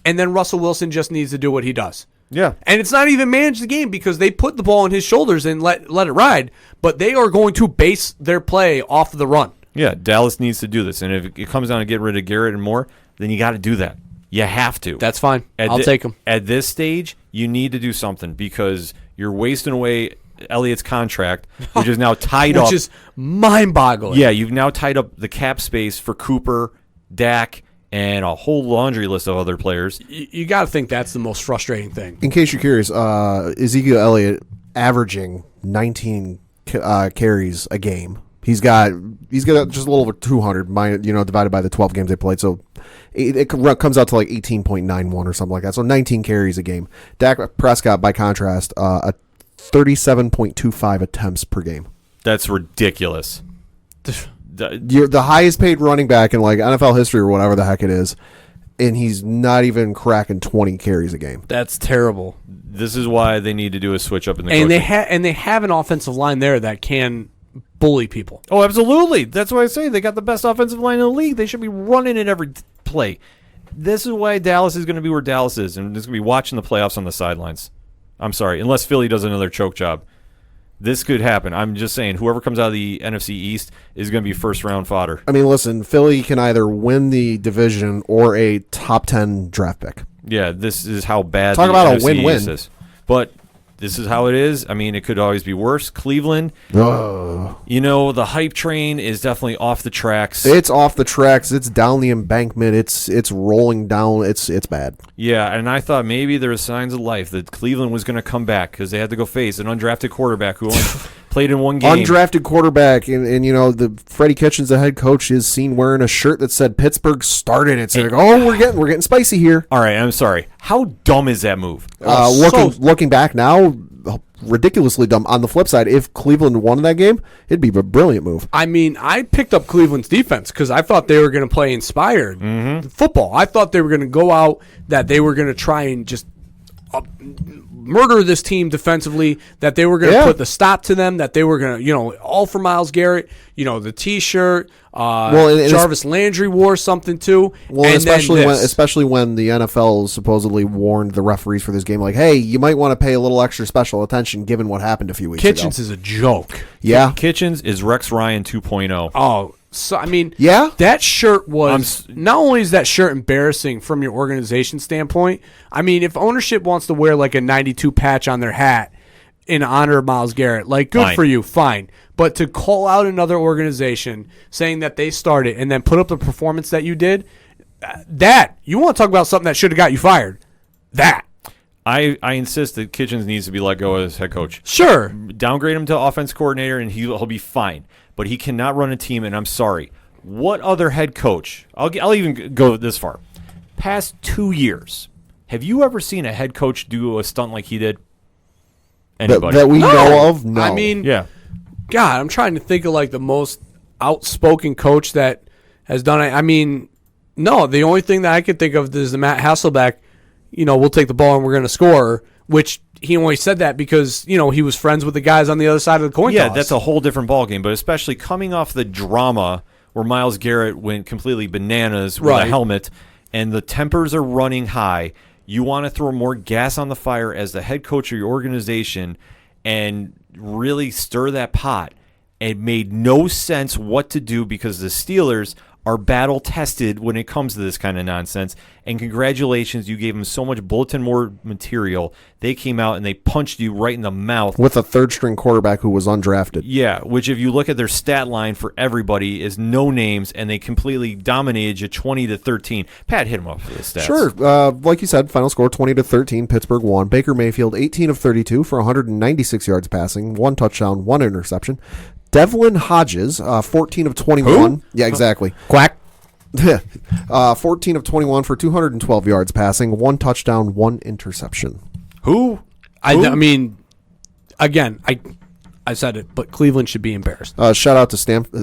And then Russell Wilson just needs to do what he does. Yeah. And it's not even manage the game because they put the ball on his shoulders and let it ride, but they are going to base their play off of the run. Yeah, Dallas needs to do this. And if it comes down to get rid of Garrett and Moore, then you got to do that. You have to. That's fine. I'll take him. At this stage, you need to do something because you're wasting away Elliott's contract, which is now tied up. Which is mind-boggling. Yeah, you've now tied up the cap space for Cooper, Dak, and a whole laundry list of other players. You got to think that's the most frustrating thing. In case you're curious, Ezekiel Elliott averaging 19 carries a game. He's got just a little over 200, divided by the 12 games they played. So it comes out to like 18.91 or something like that. So 19 carries a game. Dak Prescott, by contrast, 37.25 attempts per game. That's ridiculous. You're the highest paid running back in like NFL history or whatever the heck it is, and he's not even cracking 20 carries a game. That's terrible. This is why they need to do a switch up in the and coaching. They have an offensive line there that can bully people. Oh, absolutely. That's why I say they got the best offensive line in the league. They should be running it every play. This is why Dallas is going to be where Dallas is, and it's going to be watching the playoffs on the sidelines. I'm sorry, unless Philly does another choke job. This could happen. I'm just saying, whoever comes out of the NFC East is going to be first-round fodder. I mean, listen, Philly can either win the division or a top 10 draft pick. Yeah, this is how bad Talk the about a NFC win-win. East is. But this is how it is. I mean, it could always be worse. Cleveland, the hype train is definitely off the tracks. It's off the tracks. It's down the embankment. It's rolling down. It's bad. Yeah, and I thought maybe there were signs of life that Cleveland was going to come back because they had to go face an undrafted quarterback who only played in one game. Undrafted quarterback, and the Freddie Kitchens, the head coach, is seen wearing a shirt that said Pittsburgh started it. So they're like, we're getting spicy here. All right, I'm sorry. How dumb is that move? Looking back now, ridiculously dumb. On the flip side, if Cleveland won that game, it'd be a brilliant move. I mean, I picked up Cleveland's defense because I thought they were going to play inspired football. I thought they were going to go out, that they were going to try and just murder this team defensively, that they were going to put the stop to them, that they were going to, all for Myles Garrett, the T-shirt. Jarvis Landry wore something too. Well, and especially when the NFL supposedly warned the referees for this game, like, hey, you might want to pay a little extra special attention given what happened a few weeks ago. Kitchens is a joke. Yeah. Kitchens is Rex Ryan 2.0. Oh, so, I mean, that shirt was, not only is that shirt embarrassing from your organization standpoint, I mean, if ownership wants to wear like a 92 patch on their hat in honor of Myles Garrett, like, good for you, fine. But to call out another organization saying that they started and then put up the performance that you did, you want to talk about something that should have got you fired. I insist that Kitchens needs to be let go as head coach. Sure. Downgrade him to offense coordinator and he'll be fine. But he cannot run a team, and I'm sorry. What other head coach, I'll even go this far, past 2 years, have you ever seen a head coach do a stunt like he did? Anybody? That we know of? No. I mean, yeah. God, I'm trying to think of like the most outspoken coach that has done it. I mean, no, the only thing that I could think of is the Matt Hasselbeck, we'll take the ball and we're going to score, which he only said that because, he was friends with the guys on the other side of the coin toss. Yeah, that's a whole different ballgame, but especially coming off the drama where Myles Garrett went completely bananas with a helmet and the tempers are running high, you want to throw more gas on the fire as the head coach of your organization and really stir that pot. It made no sense what to do because the Steelers are battle tested when it comes to this kind of nonsense. And congratulations, you gave them so much bulletin board material. They came out and they punched you right in the mouth. With a third-string quarterback who was undrafted. Yeah, which if you look at their stat line for everybody is no names, and they completely dominated you 20-13. Pat, hit him up for the stats. Sure. Like you said, final score 20-13. Pittsburgh won. Baker Mayfield, 18 of 32 for 196 yards passing, 1 touchdown, 1 interception. Devlin Hodges, 14 of 21. Who? Yeah, exactly. Quack. 14 of 21 for 212 yards passing, 1 touchdown, 1 interception. Who? I mean, again, I said it, but Cleveland should be embarrassed. Shout out to Samford,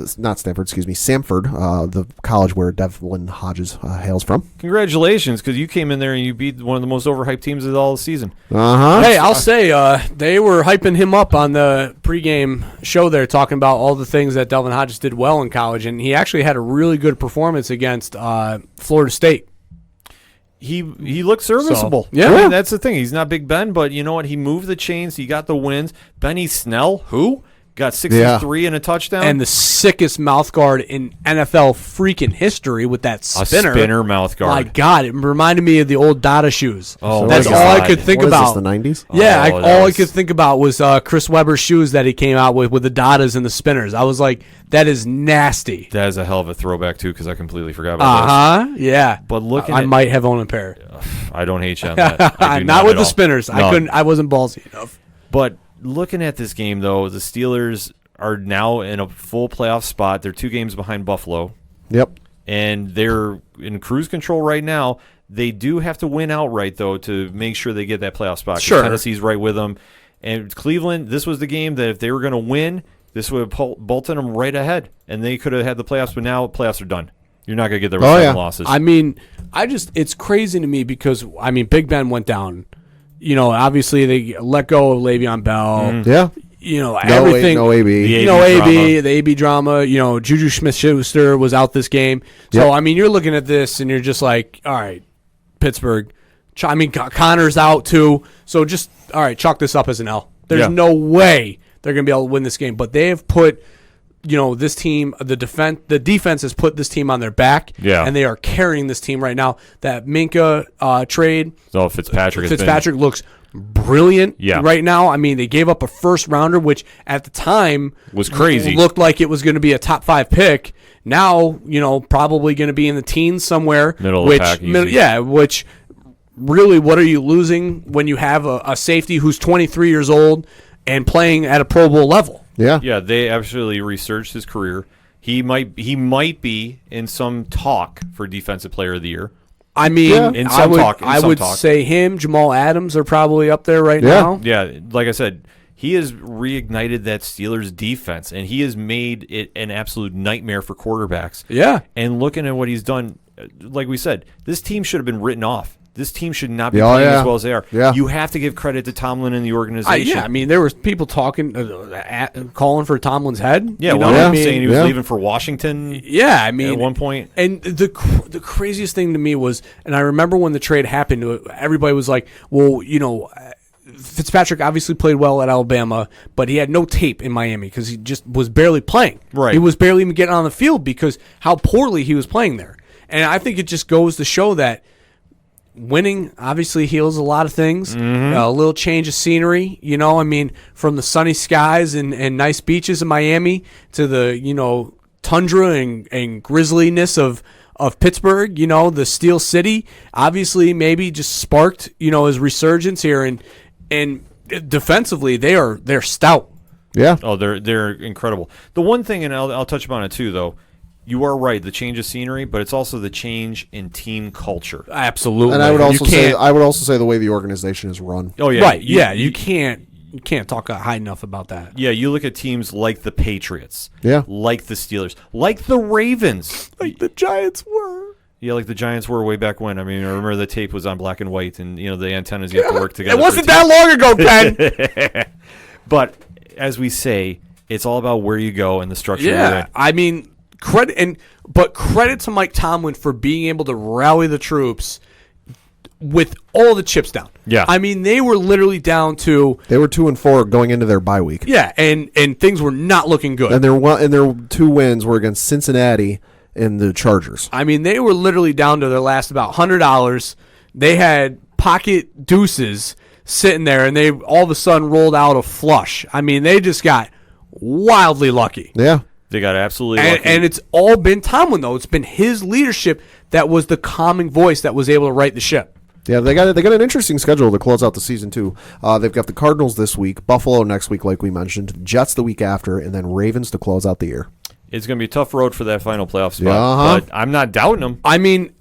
the college where Devlin Hodges hails from. Congratulations, because you came in there and you beat one of the most overhyped teams of all the season. Uh-huh. Hey, I'll say they were hyping him up on the pregame show there, talking about all the things that Devlin Hodges did well in college, and he actually had a really good performance against Florida State. He looked serviceable. So, yeah. I mean, that's the thing. He's not Big Ben, but you know what? He moved the chains. He got the wins. Benny Snell, who got 63 and a touchdown. And the sickest mouth guard in NFL freaking history with that spinner. A spinner mouth guard. My God, it reminded me of the old Dada shoes. Oh, that's my all God. I could think What about. Is this, the 90s? Yeah, Oh, I could think about was Chris Webber's shoes that he came out with the Dadas and the spinners. I was like, that is nasty. That is a hell of a throwback, too, because I completely forgot about those. Yeah. But looking I at, might have owned a pair. I don't hate you on that. I do not with at the all. spinners. No. I wasn't ballsy enough. But looking at this game, though, the Steelers are now in a full playoff spot. They're 2 games behind Buffalo. Yep. And they're in cruise control right now. They do have to win outright, though, to make sure they get that playoff spot. 'Cause Sure. Tennessee's right with them. And Cleveland, this was the game that if they were going to win, this would have bolted them right ahead. And they could have had the playoffs, but now playoffs are done. You're not going to get the rest of the losses. I mean, it's crazy to me because, I mean, Big Ben went down. Obviously they let go of Le'Veon Bell. Yeah. Everything. No AB. The AB drama. Juju Smith-Schuster was out this game. So, I mean, you're looking at this and you're just like, all right, Pittsburgh. I mean, Connor's out too. So just, all right, chalk this up as an L. There's no way they're going to be able to win this game. But they have put, this team, the defense has put this team on their back, and they are carrying this team right now. That Minka trade, Fitzpatrick looks brilliant right now. I mean, they gave up a first rounder, which at the time was crazy. Looked like it was going to be a top 5 pick. Now, probably going to be in the teens somewhere. Middle of the pack. Which really, what are you losing when you have a safety who's 23 years old and playing at a Pro Bowl level? Yeah. Yeah, they absolutely researched his career. He might be in some talk for Defensive Player of the Year. I mean, I would say him, Jamal Adams are probably up there right now. Yeah, like I said, he has reignited that Steelers defense, and he has made it an absolute nightmare for quarterbacks. Yeah. And looking at what he's done, like we said, this team should have been written off. This team should not be playing as well as they are. Yeah. You have to give credit to Tomlin and the organization. I mean, there was people talking, calling for Tomlin's head. Yeah, saying he was leaving for Washington. Yeah, I mean, at one point. And the craziest thing to me was, and I remember when the trade happened, everybody was like, well, Fitzpatrick obviously played well at Alabama, but he had no tape in Miami because he just was barely playing. Right. He was barely even getting on the field because how poorly he was playing there. And I think it just goes to show that winning obviously heals a lot of things. A little change of scenery, I mean, from the sunny skies and nice beaches in Miami to the, tundra and grizzliness of Pittsburgh, the Steel City, obviously maybe just sparked, his resurgence here. And defensively, they're stout. Yeah. Oh, they're incredible. The one thing, and I'll touch upon it too, though, you are right, the change of scenery, but it's also the change in team culture. Absolutely. And I would also say the way the organization is run. Oh yeah, right. You can't talk high enough about that. Yeah, you look at teams like the Patriots, like the Steelers, like the Ravens, like the Giants were. Yeah, like the Giants were way back when. I mean, I remember the tape was on black and white, and the antennas you have to work together. It wasn't that long ago, Ben. But as we say, it's all about where you go and the structure. Yeah, I mean. Credit to Mike Tomlin for being able to rally the troops with all the chips down. Yeah. I mean, they were literally down to... They were 2-4 going into their bye week. Yeah, and things were not looking good. And their 2 wins were against Cincinnati and the Chargers. I mean, they were literally down to their last about $100. They had pocket deuces sitting there, and they all of a sudden rolled out a flush. I mean, they just got wildly lucky. Yeah. They got absolutely lucky. And it's all been Tomlin, though. It's been his leadership that was the calming voice that was able to right the ship. Yeah, they got an interesting schedule to close out the season, too. They've got the Cardinals this week, Buffalo next week, like we mentioned, Jets the week after, and then Ravens to close out the year. It's going to be a tough road for that final playoff spot, but I'm not doubting them. I mean,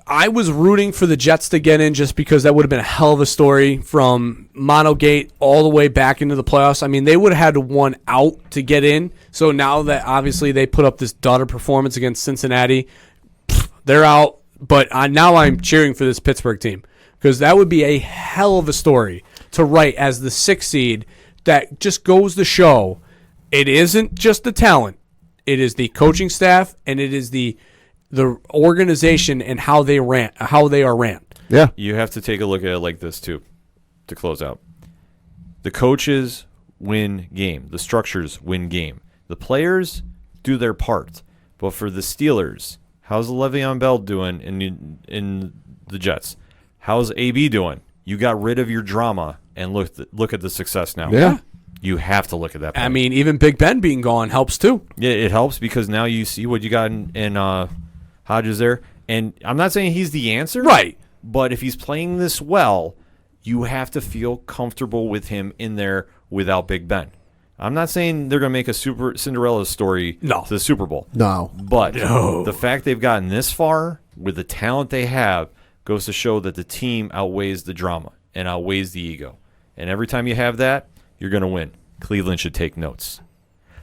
I was rooting for the Jets to get in just because that would have been a hell of a story from Monogate all the way back into the playoffs. I mean, they would have had to won out to get in. So now that obviously they put up this daughter performance against Cincinnati, they're out. But now I'm cheering for this Pittsburgh team because that would be a hell of a story to write as the 6th seed. That just goes to show it isn't just the talent. It is the coaching staff, and it is the organization and how they are ran. Yeah. You have to take a look at it like this, too, to close out. The coaches win game. The structures win game. The players do their part. But for the Steelers, how's Le'Veon Bell doing in the Jets? How's AB doing? You got rid of your drama and look at the success now. Yeah. You have to look at that point. I mean, even Big Ben being gone helps, too. Yeah, it helps because now you see what you got in Hodges there. And I'm not saying he's the answer. Right. But if he's playing this well, you have to feel comfortable with him in there without Big Ben. I'm not saying they're going to make a super Cinderella story to the Super Bowl. No. But the fact they've gotten this far with the talent they have goes to show that the team outweighs the drama and outweighs the ego. And every time you have that, you're going to win. Cleveland should take notes.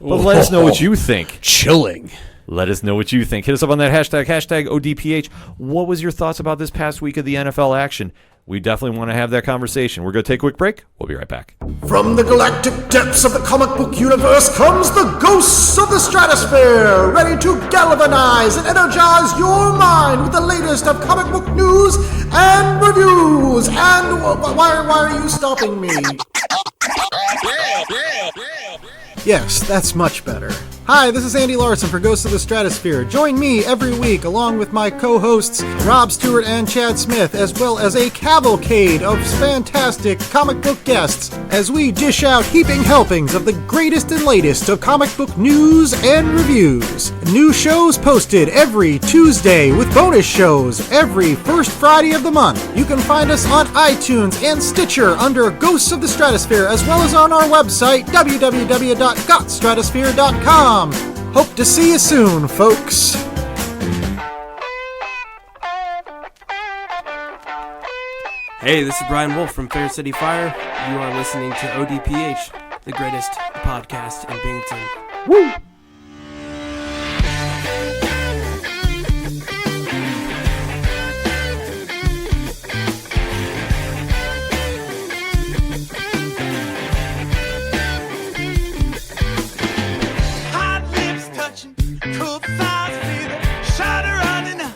But let us know what you think. Chilling. Let us know what you think. Hit us up on that hashtag ODPH. What was your thoughts about this past week of the NFL action? We definitely want to have that conversation. We're going to take a quick break. We'll be right back. From the galactic depths of the comic book universe comes the ghosts of the stratosphere, ready to galvanize and energize your mind with the latest of comic book news and reviews. And why are you stopping me? Yes, that's much better. Hi, this is Andy Larson for Ghosts of the Stratosphere. Join me every week along with my co-hosts Rob Stewart and Chad Smith, as well as a cavalcade of fantastic comic book guests, as we dish out heaping helpings of the greatest and latest of comic book news and reviews. New shows posted every Tuesday with bonus shows every first Friday of the month. You can find us on iTunes and Stitcher under Ghosts of the Stratosphere, as well as on our website, www.gotstratosphere.com. Hope to see you soon, folks. Hey, this is Brian Wolf from Fair City Fire. You are listening to ODPH, the greatest podcast in Binghamton. Woo! Hot lips touching, cool thighs feeling, shudder running up,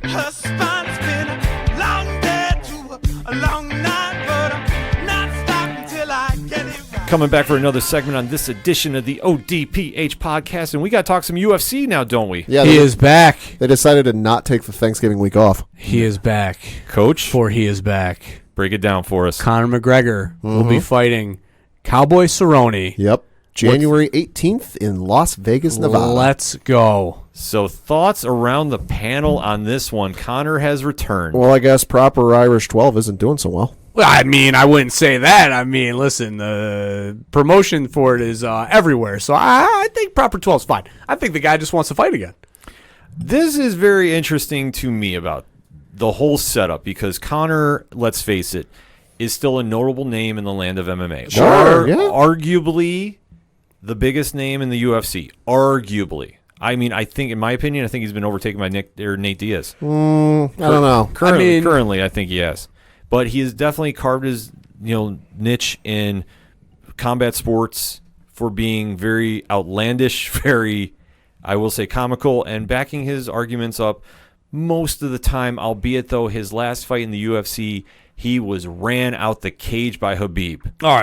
her spine spinning. Long day to a long night, but I'm not stopping till I get it right. Coming back for another segment on this edition of the ODPH podcast, and we got to talk some UFC now, don't we? Yeah, He is back. They decided to not take the Thanksgiving week off. He is back. Coach, For he is back. break it down for us. Conor McGregor will be fighting Cowboy Cerrone. Yep. January 18th in Las Vegas, Nevada. Let's go. So thoughts around the panel on this one. Connor has returned. Well, I guess proper Irish 12 isn't doing so well. Well, I mean, I wouldn't say that. I mean, listen, the promotion for it is everywhere. So I think proper 12 is fine. I think the guy just wants to fight again. This is very interesting to me about the whole setup because Connor, let's face it, is still a notable name in the land of MMA. Sure, yeah. Arguably the biggest name in the UFC. Arguably. I mean, I think, in my opinion, I think he's been overtaken by Nate Diaz. I don't know. Currently, I think he has. But he has definitely carved his niche in combat sports for being very outlandish, very, I will say, comical, and backing his arguments up most of the time, albeit though his last fight in the UFC, he was ran out the cage by Khabib. All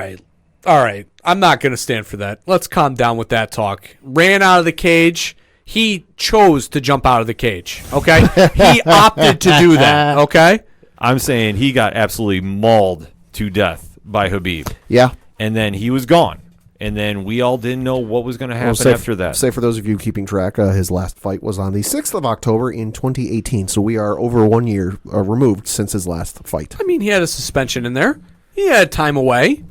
right. I'm not going to stand for that. Let's calm down with that talk. Ran out of the cage. He chose to jump out of the cage, okay? He opted to do that, okay? I'm saying he got absolutely mauled to death by Khabib. Yeah. And then he was gone. And then we all didn't know what was going to happen after that. Say for those of you keeping track, his last fight was on the 6th of October in 2018. So we are over 1 year removed since his last fight. I mean, he had a suspension in there. He had time away.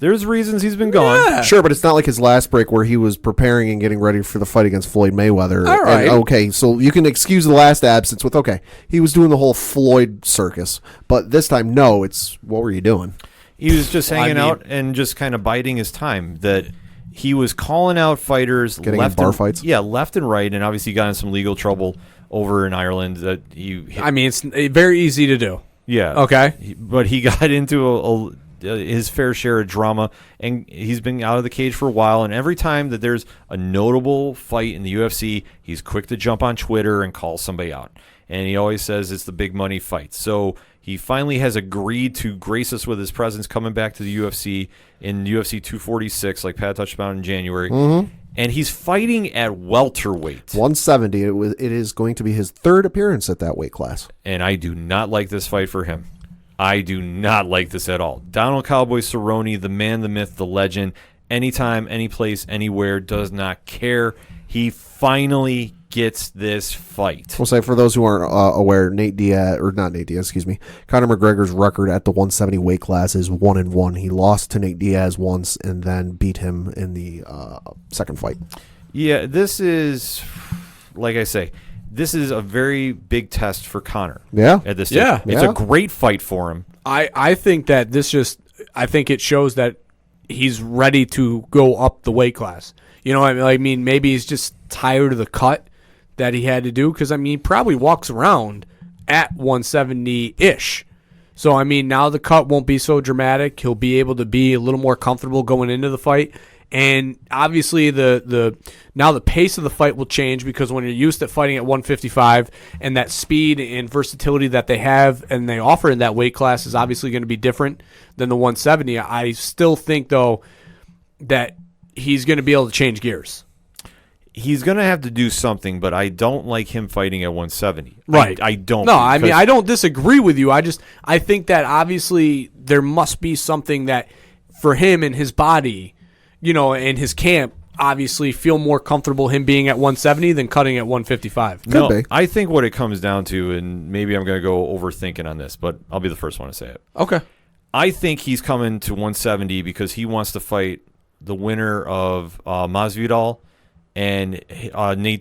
There's reasons he's been gone. Yeah. Sure, but it's not like his last break where he was preparing and getting ready for the fight against Floyd Mayweather. All right. And, okay, so you can excuse the last absence with, okay, he was doing the whole Floyd circus. But this time, no, it's, what were you doing? He was just hanging out and just kind of biding his time. That he was calling out fighters Getting left in bar and, fights? Yeah, left and right, and obviously got in some legal trouble over in Ireland. That I mean, it's very easy to do. Yeah. Okay. But he got into his fair share of drama, and he's been out of the cage for a while. And every time that there's a notable fight in the UFC, he's quick to jump on Twitter and call somebody out. And he always says it's the big money fight. So he finally has agreed to grace us with his presence coming back to the UFC in UFC 246, like Pat touched about in January. Mm-hmm. And he's fighting at welterweight. 170. It is going to be his third appearance at that weight class. And I do not like this fight for him. I do not like this at all. Donald Cowboy Cerrone, the man, the myth, the legend, anytime, any place, anywhere, does not care. He finally gets this fight. We'll say for those who aren't aware, Conor McGregor's record at the 170 weight class is 1-1. He lost to Nate Diaz once and then beat him in the second fight. Yeah, this is, like I say, this is a very big test for Conor. Yeah. At this Yeah. stage. It's a great fight for him. I think that I think it shows that he's ready to go up the weight class. You know, I mean, maybe he's just tired of the cut that he had to do because, I mean, he probably walks around at 170-ish. So, I mean, now the cut won't be so dramatic. He'll be able to be a little more comfortable going into the fight. And obviously, now the pace of the fight will change because when you're used to fighting at 155 and that speed and versatility that they have and they offer in that weight class is obviously going to be different than the 170. I still think, though, that he's going to be able to change gears. He's going to have to do something, but I don't like him fighting at 170. Right. I don't. No, I mean, I don't disagree with you. I think that obviously there must be something that for him and his body, and his camp, obviously feel more comfortable him being at 170 than cutting at 155. Could be. I think what it comes down to, and maybe I'm going to go overthinking on this, but I'll be the first one to say it. Okay. I think he's coming to 170 because he wants to fight the winner of Masvidal and Nick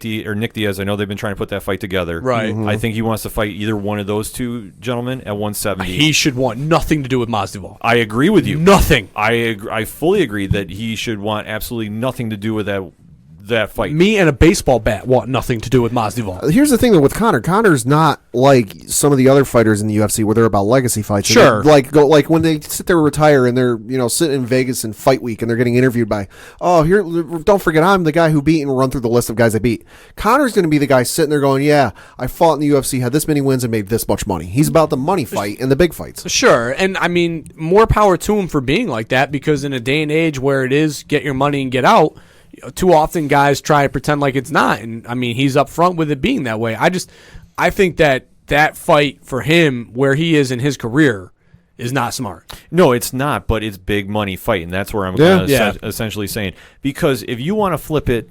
Diaz. I know they've been trying to put that fight together. Right. I think he wants to fight either one of those two gentlemen at 170. He should want nothing to do with Masvidal. I agree with you. Nothing. I fully agree that he should want absolutely nothing to do with that fight. Me and a baseball bat want nothing to do with Masvidal. Here's the thing though with Conor. Conor's not like some of the other fighters in the UFC where they're about legacy fights. Sure. Like when they sit there and retire and they're sitting in Vegas in fight week and they're getting interviewed by don't forget I'm the guy who beat and run through the list of guys I beat. Conor's going to be the guy sitting there going, yeah, I fought in the UFC, had this many wins and made this much money. He's about the money fight and the big fights. Sure, and I mean more power to him for being like that because in a day and age where it is get your money and get out. Too often guys try to pretend like it's not, and I mean he's up front with it being that way. I think that fight for him where he is in his career is not smart. No, it's not, but it's big money fight, and that's where I'm essentially saying. Because if you want to flip it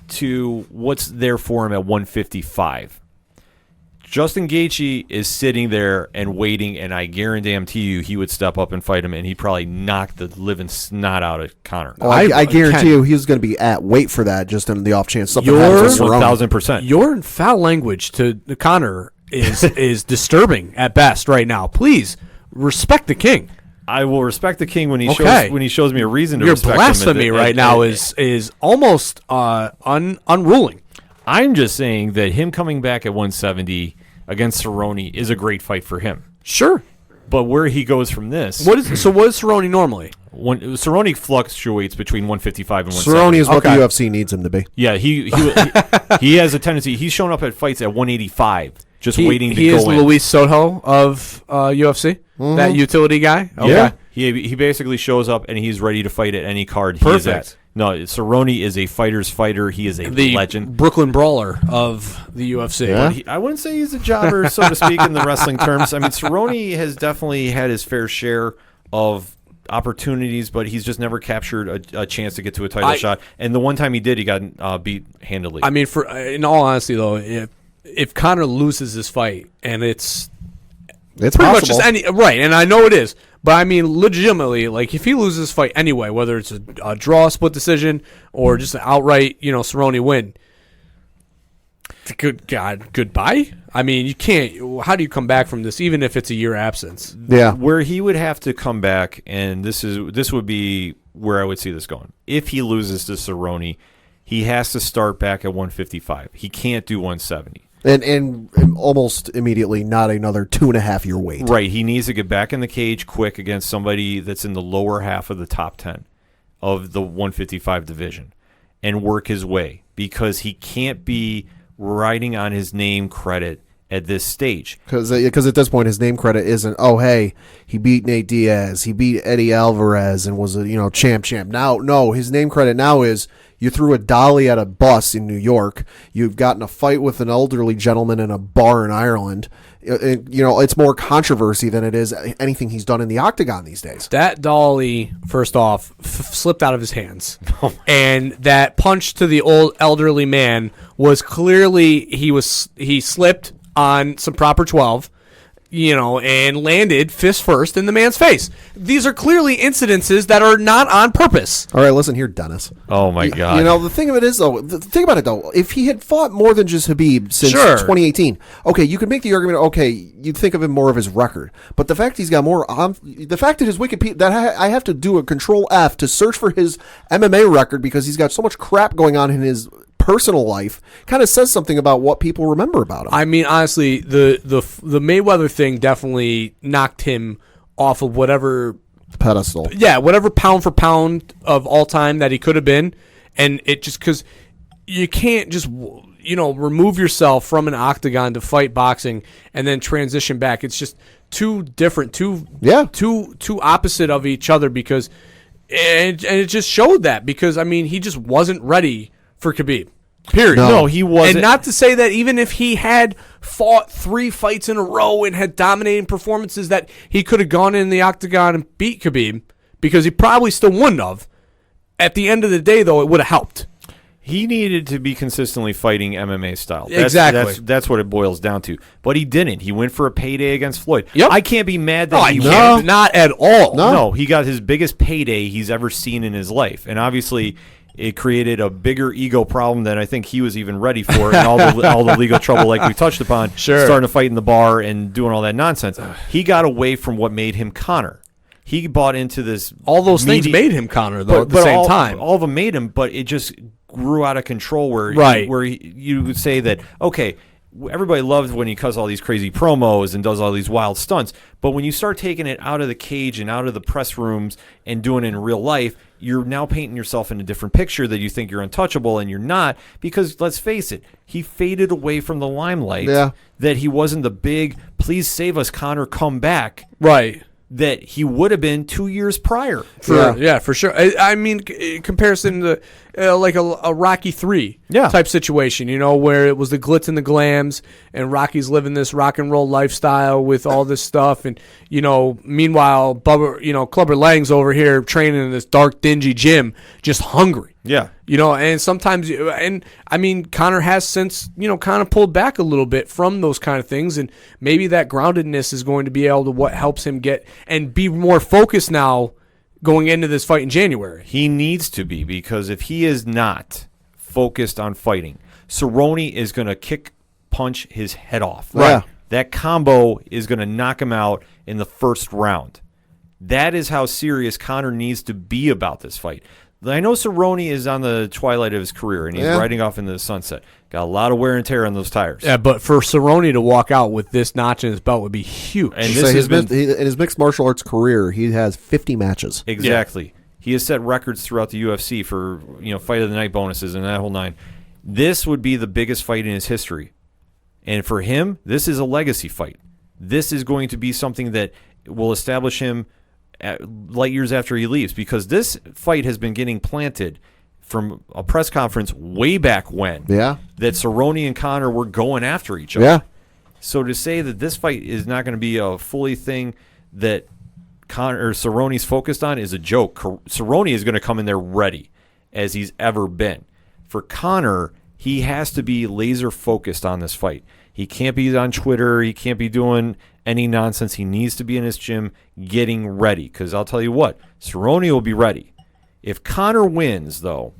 to what's there for him at 155, Justin Gaethje is sitting there and waiting, and I guarantee you he would step up and fight him, and he'd probably knock the living snot out of Conor. Oh, I guarantee you he's going to be at wait for that just in the off chance something happens. 1,000%. Your foul language to Conor is disturbing at best right now. Please respect the king. I will respect the king when he shows me a reason to Your respect him. Your blasphemy right now is almost unruling. I'm just saying that him coming back at 170 against Cerrone is a great fight for him. Sure. But where he goes from this... What is Cerrone normally? Cerrone fluctuates between 155 and 170. Cerrone is what the UFC needs him to be. Yeah, he has a tendency... He's shown up at fights at 185, just waiting to go in. He is Luis Soto of UFC? Mm-hmm. That utility guy? Okay. Yeah. He basically shows up and he's ready to fight at any card he is at. No, Cerrone is a fighter's fighter. He is a legend. Brooklyn Brawler of the UFC. Yeah. I wouldn't say he's a jobber, so to speak, in the wrestling terms. I mean, Cerrone has definitely had his fair share of opportunities, but he's just never captured a chance to get to a title shot. And the one time he did, he got beat handily. I mean, in all honesty, though, if Conor loses this fight, and it's pretty possible. much just right, and I know it is. But, I mean, legitimately, like, if he loses this fight anyway, whether it's a draw, split decision, or just an outright, Cerrone win, good God, goodbye? I mean, you can't – how do you come back from this, even if it's a year absence? Yeah. Where he would have to come back, and this would be where I would see this going. If he loses to Cerrone, he has to start back at 155. He can't do 170. And almost immediately not another 2.5 year wait. Right. He needs to get back in the cage quick against somebody that's in the lower half of the top 10 of the 155 division and work his way because he can't be riding on his name credit at this stage. Because at this point, his name credit isn't, oh, hey, he beat Nate Diaz, he beat Eddie Alvarez and was a champ. Now, no, his name credit now is you threw a dolly at a bus in New York. You've gotten a fight with an elderly gentleman in a bar in Ireland. It's more controversy than it is anything he's done in the octagon these days. That dolly, first off, slipped out of his hands. And that punch to the old elderly man was clearly he slipped on some proper 12, and landed fist first in the man's face. These are clearly incidences that are not on purpose. All right, listen here, Dennis. Oh, my God. The thing of it is, though, if he had fought more than just Khabib since Sure. 2018, okay, you could make the argument, okay, you'd think of him more of his record. But the fact he's got more, the fact that his Wikipedia, that I have to do a Control F to search for his MMA record because he's got so much crap going on in his personal life kind of says something about what people remember about him. I mean, honestly, the Mayweather thing definitely knocked him off of whatever pedestal. Yeah, whatever pound for pound of all time that he could have been, and it just because you can't just remove yourself from an octagon to fight boxing and then transition back. It's just too different, too opposite of each other because And it just showed that because, I mean, he just wasn't ready for Khabib. Period. No, he wasn't. And not to say that even if he had fought 3 fights in a row and had dominating performances that he could have gone in the octagon and beat Khabib, because he probably still wouldn't have. At the end of the day, though, it would have helped. He needed to be consistently fighting MMA style. Exactly. That's what it boils down to. But he didn't. He went for a payday against Floyd. Yep. I can't be mad that he can't. Not at all. No, he got his biggest payday he's ever seen in his life. And obviously, it created a bigger ego problem than I think he was even ready for, and all the legal trouble like we touched upon, starting to fight in the bar and doing all that nonsense. He got away from what made him Conor. He bought into this. All those things made him Conor, though, at the same time. All of them made him, but it just grew out of control where you would say that, okay, everybody loves when he cuts all these crazy promos and does all these wild stunts, but when you start taking it out of the cage and out of the press rooms and doing it in real life, you're now painting yourself in a different picture that you think you're untouchable, and you're not, because let's face it, he faded away from the limelight. Yeah. That he wasn't the big, please save us, Conor, come back. Right. That he would have been 2 years prior. For sure. I mean, comparison to like a Rocky 3 type situation, where it was the glitz and the glams, and Rocky's living this rock and roll lifestyle with all this stuff, and meanwhile, Clubber Lang's over here training in this dark, dingy gym, just hungry. Yeah. And sometimes, and I mean, Conor has since, kind of pulled back a little bit from those kind of things, and maybe that groundedness is going to be able to what helps him get and be more focused now going into this fight in January. He needs to be, because if he is not focused on fighting, Cerrone is going to punch his head off. Right. Yeah. That combo is going to knock him out in the first round. That is how serious Conor needs to be about this fight. I know Cerrone is on the twilight of his career, and he's riding off into the sunset. Got a lot of wear and tear on those tires. Yeah, but for Cerrone to walk out with this notch in his belt would be huge. And this has been in his mixed martial arts career, he has 50 matches. Exactly. Yeah. He has set records throughout the UFC for fight of the night bonuses and that whole nine. This would be the biggest fight in his history, and for him, this is a legacy fight. This is going to be something that will establish him light years after he leaves, because this fight has been getting planted from a press conference way back when. Yeah. That Cerrone and Conor were going after each other. Yeah. So to say that this fight is not going to be a fully thing that Cerrone's focused on is a joke. Cerrone is going to come in there ready as he's ever been. For Conor, he has to be laser focused on this fight. He can't be on Twitter. He can't be doing any nonsense. He needs to be in his gym getting ready, because I'll tell you what, Cerrone will be ready. If Conor wins, though,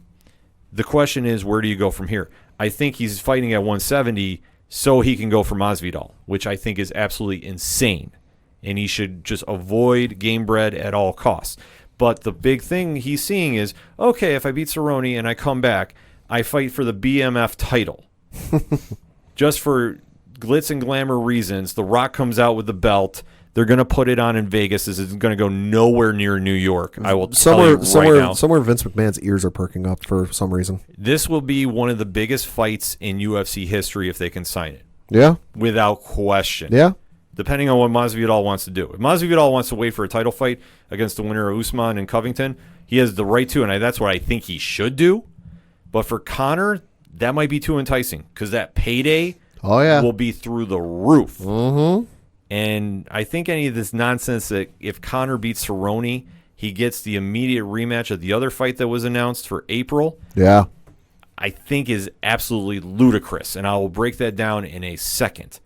the question is, where do you go from here? I think he's fighting at 170 so he can go for Masvidal, which I think is absolutely insane, and he should just avoid Gamebred at all costs. But the big thing he's seeing is, okay, if I beat Cerrone and I come back, I fight for the BMF title. Just for glitz and glamour reasons, The Rock comes out with the belt. They're going to put it on in Vegas. This is going to go nowhere near New York. I will tell you right now. Somewhere Vince McMahon's ears are perking up for some reason. This will be one of the biggest fights in UFC history if they can sign it. Yeah. Without question. Yeah. Depending on what Masvidal wants to do. If Masvidal wants to wait for a title fight against the winner of Usman and Covington, he has the right to, and that's what I think he should do. But for Conor, that might be too enticing, because that payday will be through the roof. Mm-hmm. And I think any of this nonsense that if Conor beats Cerrone, he gets the immediate rematch of the other fight that was announced for April, I think is absolutely ludicrous. And I will break that down in a second.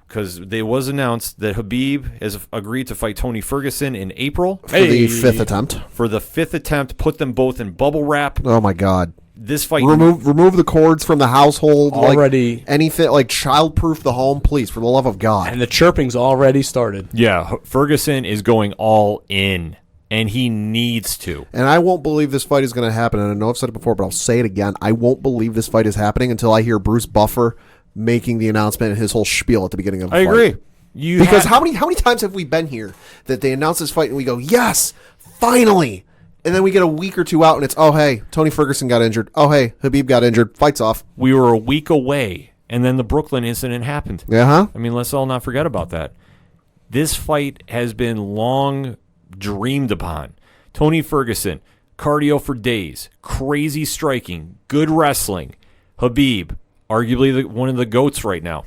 Because it was announced that Khabib has agreed to fight Tony Ferguson in April. For the fifth attempt. For the fifth attempt, put them both in bubble wrap. Oh, my God. This fight... Remove the cords from the household. Already. Like anything, like childproof the home, please, for the love of God. And the chirping's already started. Yeah, Ferguson is going all in, and he needs to. And I won't believe this fight is going to happen. And I know I've said it before, but I'll say it again. I won't believe this fight is happening until I hear Bruce Buffer making the announcement and his whole spiel at the beginning of the fight. I agree. Because how many times have we been here that they announce this fight and we go, yes, finally. And then we get a week or two out and it's, oh, hey, Tony Ferguson got injured. Oh, hey, Khabib got injured. Fight's off. We were a week away, and then the Brooklyn incident happened. Uh-huh. I mean, let's all not forget about that. This fight has been long dreamed upon. Tony Ferguson, cardio for days, crazy striking, good wrestling. Khabib, arguably one of the GOATs right now.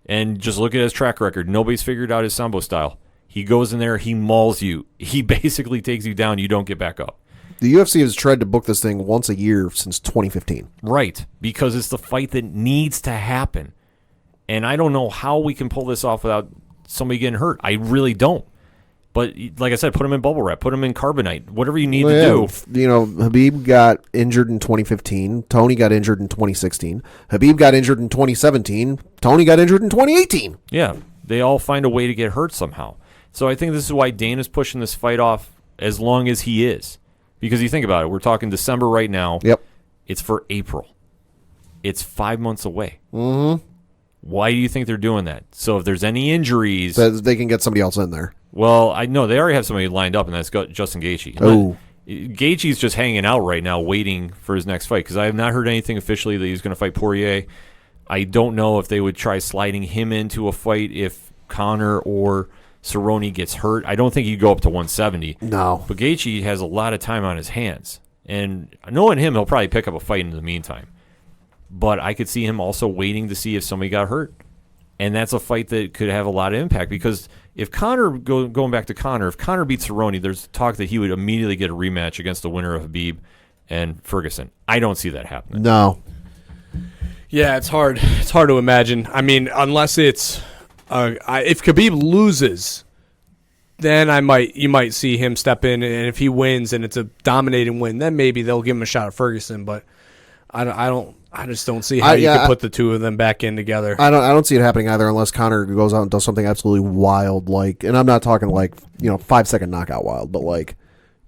And just look at his track record. Nobody's figured out his Sambo style. He goes in there, he mauls you. He basically takes you down. You don't get back up. The UFC has tried to book this thing once a year since 2015. Right, because it's the fight that needs to happen. And I don't know how we can pull this off without somebody getting hurt. I really don't. But like I said, put him in bubble wrap, put him in carbonite, whatever you need to do. Khabib got injured in 2015. Tony got injured in 2016. Khabib got injured in 2017. Tony got injured in 2018. Yeah, they all find a way to get hurt somehow. So I think this is why Dana's pushing this fight off as long as he is. Because you think about it, we're talking December right now. Yep. It's for April. It's 5 months away. Mm-hmm. Why do you think they're doing that? So if there's any injuries... They can get somebody else in there. Well, I know they already have somebody lined up, and that's Justin Gaethje. Oh. Gaethje's just hanging out right now, waiting for his next fight, because I have not heard anything officially that he's going to fight Poirier. I don't know if they would try sliding him into a fight if Conor or Cerrone gets hurt. I don't think he'd go up to 170. No. But Gaethje has a lot of time on his hands. And knowing him, he'll probably pick up a fight in the meantime. But I could see him also waiting to see if somebody got hurt. And that's a fight that could have a lot of impact, because if Conor, going back to Conor, if Conor beats Cerrone, there's talk that he would immediately get a rematch against the winner of Khabib and Ferguson. I don't see that happening. No. Yeah, it's hard. It's hard to imagine. I mean, unless it's if Khabib loses, then you might see him step in, and if he wins and it's a dominating win, then maybe they'll give him a shot at Ferguson. But I just don't see how you could put the two of them back in together. I don't see it happening either, unless Conor goes out and does something absolutely wild, and I'm not talking 5-second knockout wild, but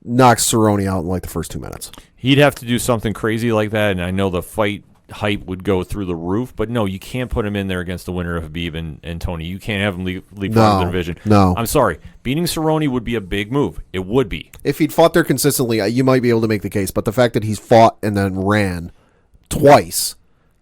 knocks Cerrone out in the first 2 minutes. He'd have to do something crazy like that, and I know the fight hype would go through the roof, but no, you can't put him in there against the winner of Khabib and Tony. You can't have him leap out of the division. No. I'm sorry. Beating Cerrone would be a big move. It would be. If he'd fought there consistently, you might be able to make the case, but the fact that he's fought and then ran twice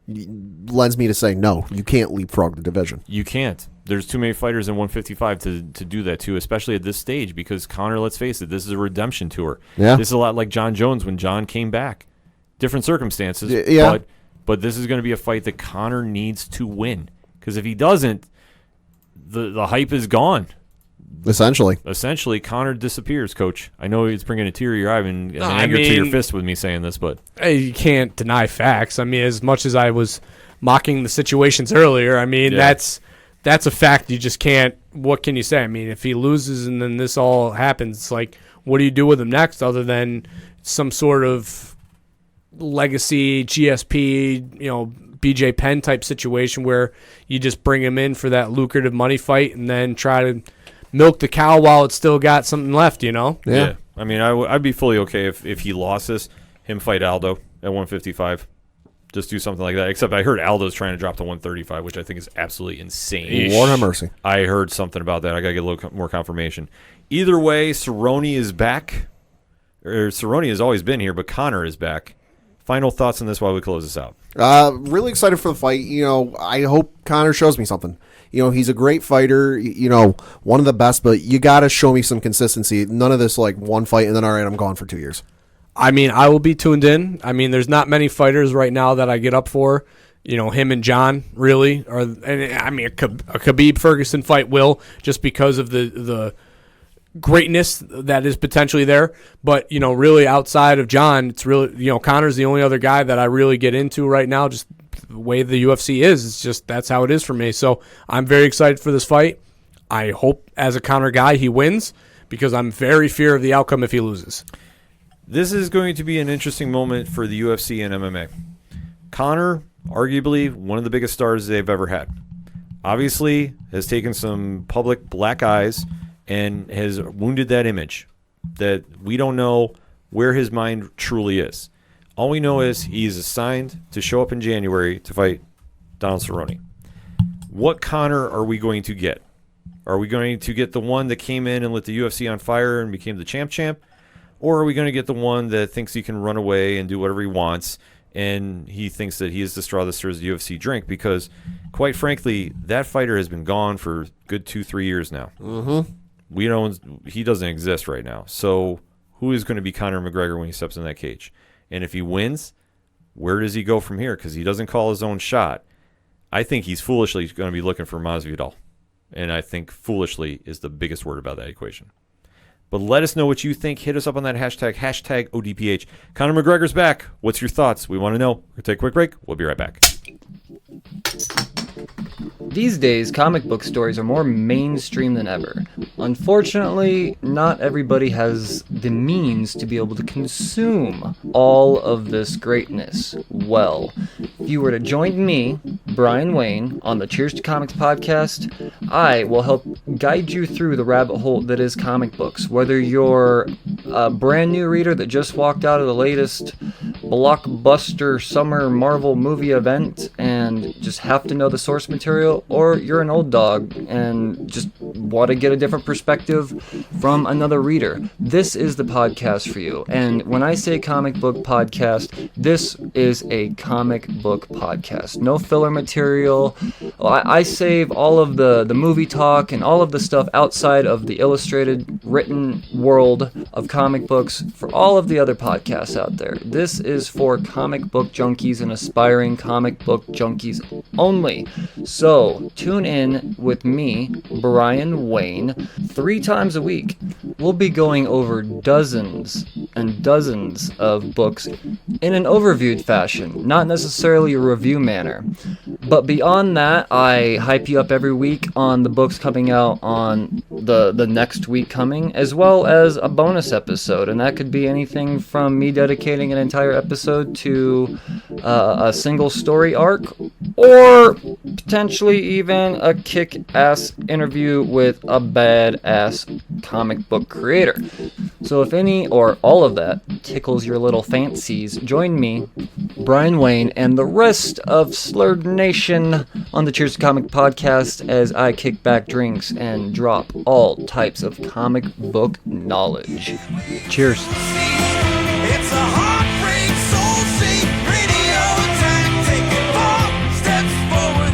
lends me to say, no, you can't leapfrog the division. You can't. There's too many fighters in 155 to do that too, especially at this stage, because Conor, let's face it, this is a redemption tour. Yeah. This is a lot like John Jones when John came back. Different circumstances, yeah. But this is going to be a fight that Conor needs to win, because if he doesn't, the hype is gone. Essentially, Conor disappears, Coach. I know it's bringing a tear to your eye and anger to your fist with me saying this, but you can't deny facts. I mean, as much as I was mocking the situations earlier, I mean, that's a fact. You just can't. What can you say? I mean, if he loses and then this all happens, it's like, what do you do with him next other than some sort of legacy GSP, BJ Penn type situation where you just bring him in for that lucrative money fight and then try to milk the cow while it's still got something left, Yeah. I mean, I'd be fully okay if he lost this, him fight Aldo at 155. Just do something like that. Except I heard Aldo's trying to drop to 135, which I think is absolutely insane. Lord have mercy. I heard something about that. I got to get a little more confirmation. Either way, Cerrone is back. Cerrone has always been here, but Conor is back. Final thoughts on this while we close this out. Really excited for the fight. I hope Conor shows me something. He's a great fighter, one of the best, but you got to show me some consistency. None of this one fight and then, all right, I'm gone for 2 years. I mean, I will be tuned in. I mean, there's not many fighters right now that I get up for. Him and John really are. And I mean, a Khabib Ferguson fight will, just because of the greatness that is potentially there. But, really outside of John, it's really, Conor's the only other guy that I really get into right now. Just the way the UFC is, it's just, that's how it is for me. So I'm very excited for this fight. I hope as a Conor guy he wins, because I'm very fear of the outcome if he loses. This is going to be an interesting moment for the UFC and MMA. Conor, arguably one of the biggest stars they've ever had, obviously has taken some public black eyes and has wounded that image that we don't know where his mind truly is. All we know is he's assigned to show up in January to fight Donald Cerrone. What Conor are we going to get? Are we going to get the one that came in and lit the UFC on fire and became the champ? Or are we going to get the one that thinks he can run away and do whatever he wants, and he thinks that he is the straw that stirs the UFC drink? Because, quite frankly, that fighter has been gone for good 2-3 years now. Mm-hmm. He doesn't exist right now. So who is going to be Conor McGregor when he steps in that cage. And if he wins, where does he go from here? Because he doesn't call his own shot. I think he's foolishly going to be looking for Masvidal. And I think foolishly is the biggest word about that equation. But let us know what you think. Hit us up on that hashtag ODPH. Conor McGregor's back. What's your thoughts? We want to know. We're going to take a quick break. We'll be right back. These days, comic book stories are more mainstream than ever. Unfortunately, not everybody has the means to be able to consume all of this greatness well. If you were to join me, Brian Wayne, on the Cheers to Comics podcast, I will help guide you through the rabbit hole that is comic books. Whether you're a brand new reader that just walked out of the latest blockbuster summer Marvel movie event and just have to know the source material, or you're an old dog and just want to get a different perspective from another reader, this is the podcast for you. And when I say comic book podcast, this is a comic book podcast. No filler material. I save all of the movie talk and all of the stuff outside of the illustrated, written world of comic books for all of the other podcasts out there. This is for comic book junkies and aspiring comic book junkies only. So tune in with me, Brian Wayne, 3 times a week. We'll be going over dozens and dozens of books in an overviewed fashion, not necessarily a review manner. But beyond that, I hype you up every week on the books coming out on the next week coming, as well as a bonus episode. And that could be anything from me dedicating an entire episode to a single story arc, or potentially even a kick-ass interview with a badass comic book creator. So if any or all of that tickles your little fancies, join me, Brian Wayne, and the rest of Slurred Nation on the Cheers to Comic podcast as I kick back drinks and drop all types of comic book knowledge. Cheers. It's a heartbreak, soul-shaped radio attack. Taking 4 steps forward,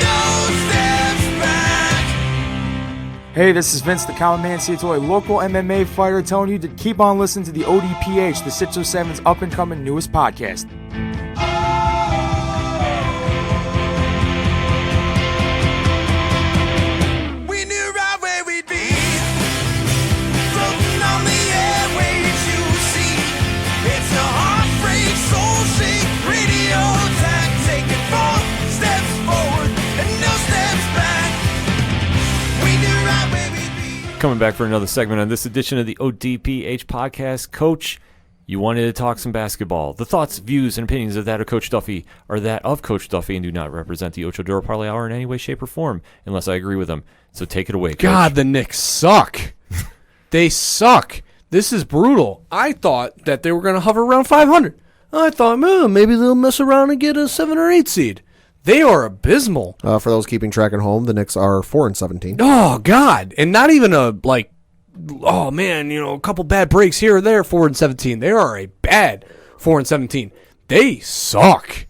no steps back. Hey, this is Vince the Common Man Citoy, local MMA fighter, telling you to keep on listening to the ODPH, the 607's up-and-coming newest podcast. We knew right where we'd be, floating on the airwaves, you see. It's a heartbreak, soul-shaped radio attack. Taking 4 steps forward and no steps back. We knew right where we'd be. Coming back for another segment on this edition of the ODPH podcast. Coach, you wanted to talk some basketball. The thoughts, views, and opinions of Coach Duffy are that of Coach Duffy and do not represent the Ocho Duro Parlay Hour in any way, shape, or form, unless I agree with them. So take it away, Coach. God, the Knicks suck. They suck. This is brutal. I thought that they were going to hover around 500. I thought, maybe they'll mess around and get a 7 or 8 seed. They are abysmal. For those keeping track at home, the Knicks are 4-17. Oh, God. And not even a, oh, man, a couple bad breaks here or there, 4-17. They are a bad 4-17. They suck.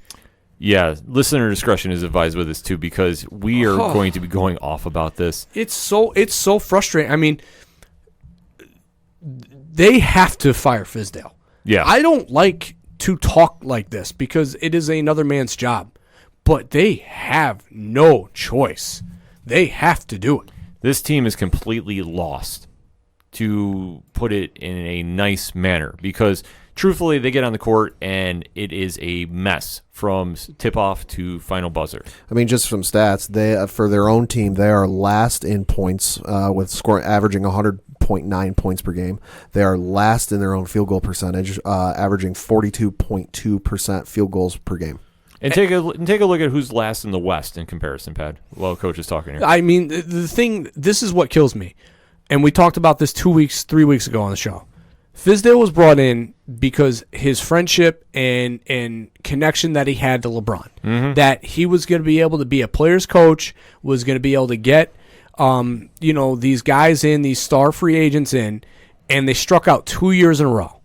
Yeah, listener discretion is advised with this, too, because we are going to be going off about this. It's so frustrating. I mean, they have to fire Fizdale. Yeah. I don't like to talk like this because it is another man's job, but they have no choice. They have to do it. This team is completely lost, to put it in a nice manner, because truthfully they get on the court and it is a mess from tip-off to final buzzer. I mean, just from stats, they for their own team, they are last in points with averaging 100.9 points per game. They are last in their own field goal percentage, averaging 42.2% field goals per game. And take a look at who's last in the West in comparison, Pad, while Coach is talking here. I mean, the thing, this is what kills me. And we talked about this 3 weeks ago on the show. Fizdale was brought in because his friendship and connection that he had to LeBron. Mm-hmm. That he was going to be able to be a player's coach, was going to be able to get these guys in, these star free agents in, and they struck out 2 years in a row.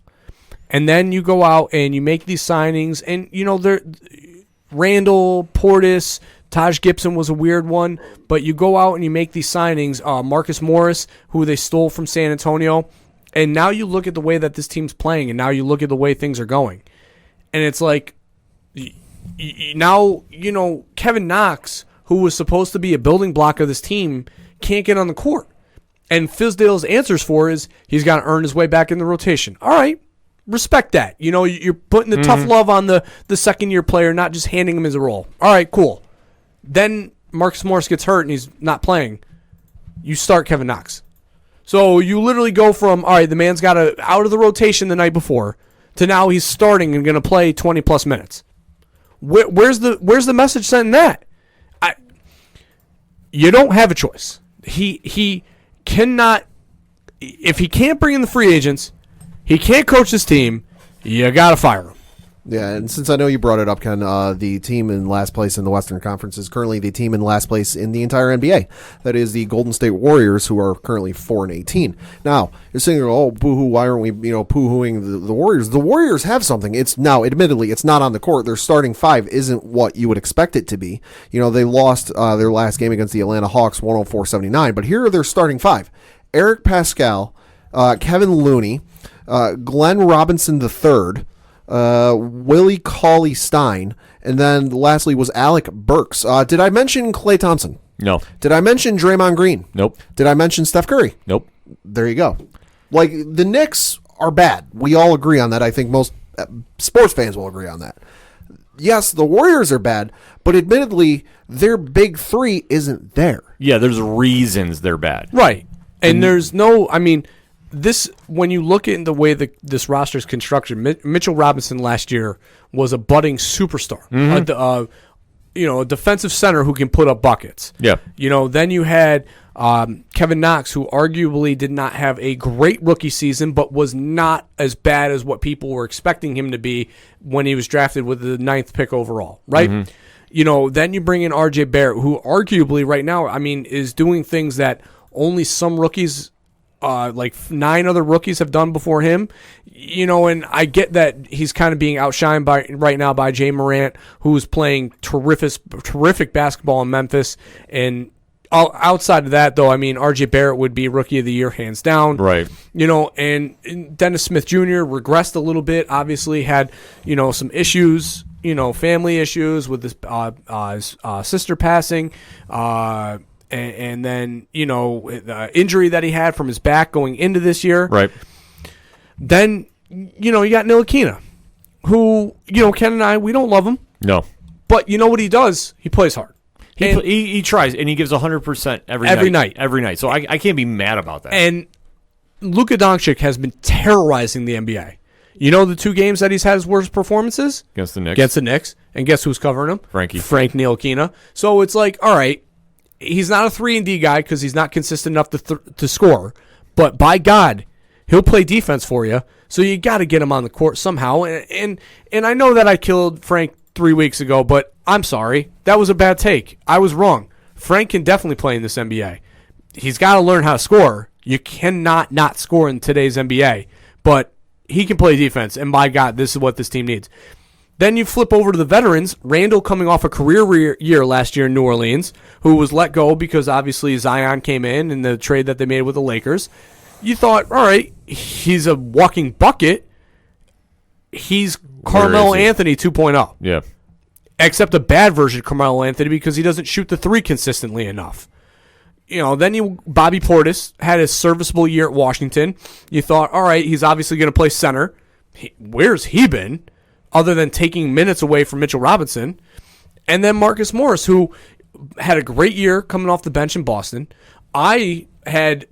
And then you go out and you make these signings, and they're Randall, Portis, Taj Gibson was a weird one, but you go out and you make these signings. Marcus Morris, who they stole from San Antonio, And now you look at the way that this team's playing, and now you look at the way things are going. And it's like, now, Kevin Knox, who was supposed to be a building block of this team, can't get on the court. And Fizdale's answers for is he's got to earn his way back in the rotation. All right, respect that. You're putting the tough love on the second-year player, not just handing him his role. All right, cool. Then Marcus Morris gets hurt and he's not playing. You start Kevin Knox. So you literally go from, all right, the man's got out of the rotation the night before to now he's starting and going to play 20-plus minutes. Where's the message sent in that? You don't have a choice. He cannot, if he can't bring in the free agents, he can't coach his team, you got to fire him. Yeah, and since I know you brought it up, Ken, the team in last place in the Western Conference is currently the team in last place in the entire NBA. That is the Golden State Warriors, who are currently 4-18. Now, you're saying, oh, boo-hoo, why aren't we, poo-hooing the Warriors? The Warriors have something. It's now, admittedly, it's not on the court. Their starting five isn't what you would expect it to be. They lost their last game against the Atlanta Hawks 104-79, but here are their starting five. Eric Pascal, Kevin Looney, Glenn Robinson III, Willie Cauley-Stein, and then lastly was Alec Burks. Did I mention Klay Thompson? No. Did I mention Draymond Green? Nope. Did I mention Steph Curry? Nope. There you go. Like, the Knicks are bad. We all agree on that. I think most sports fans will agree on that. Yes, the Warriors are bad, but admittedly, their big three isn't there. Yeah, there's reasons they're bad. Right. And there's no, this, when you look at the way this roster is constructed, Mitchell Robinson last year was a budding superstar, a defensive center who can put up buckets. Yeah. Then you had Kevin Knox, who arguably did not have a great rookie season, but was not as bad as what people were expecting him to be when he was drafted with the 9th pick overall, right? Mm-hmm. Then you bring in R.J. Barrett, who arguably right now, is doing things that only some rookies, like 9 other rookies have done before him, and I get that he's kind of being outshined right now by Jay Morant, who's playing terrific basketball in Memphis. And outside of that, though, RJ Barrett would be Rookie of the Year hands down. Right. And Dennis Smith Jr. regressed a little bit. Obviously had some issues, family issues with his sister passing. And then, the injury that he had from his back going into this year. Right. Then, you got Ntilikina, who, Ken and I, we don't love him. No. But you know what he does? He plays hard. He tries, and he gives 100% every night. So I can't be mad about that. And Luka Doncic has been terrorizing the NBA. The 2 games that he's had his worst performances? Against the Knicks. And guess who's covering him? Frank Ntilikina. So it's like, all right, he's not a 3-and-D guy because he's not consistent enough to score. But by God, he'll play defense for you. So you got to get him on the court somehow. And I know that I killed Frank 3 weeks ago, but I'm sorry. That was a bad take. I was wrong. Frank can definitely play in this NBA. He's got to learn how to score. You cannot not score in today's NBA. But he can play defense. And by God, this is what this team needs. Then you flip over to the veterans. Randall coming off a career year last year in New Orleans, who was let go because obviously Zion came in the trade that they made with the Lakers. You thought, all right, he's a walking bucket. He's Carmelo Anthony 2.0. Yeah. Except a bad version of Carmelo Anthony because he doesn't shoot the 3 consistently enough. Then Bobby Portis had a serviceable year at Washington. You thought, all right, he's obviously going to play center. Where's he been? Other than taking minutes away from Mitchell Robinson. And then Marcus Morris, who had a great year coming off the bench in Boston. I had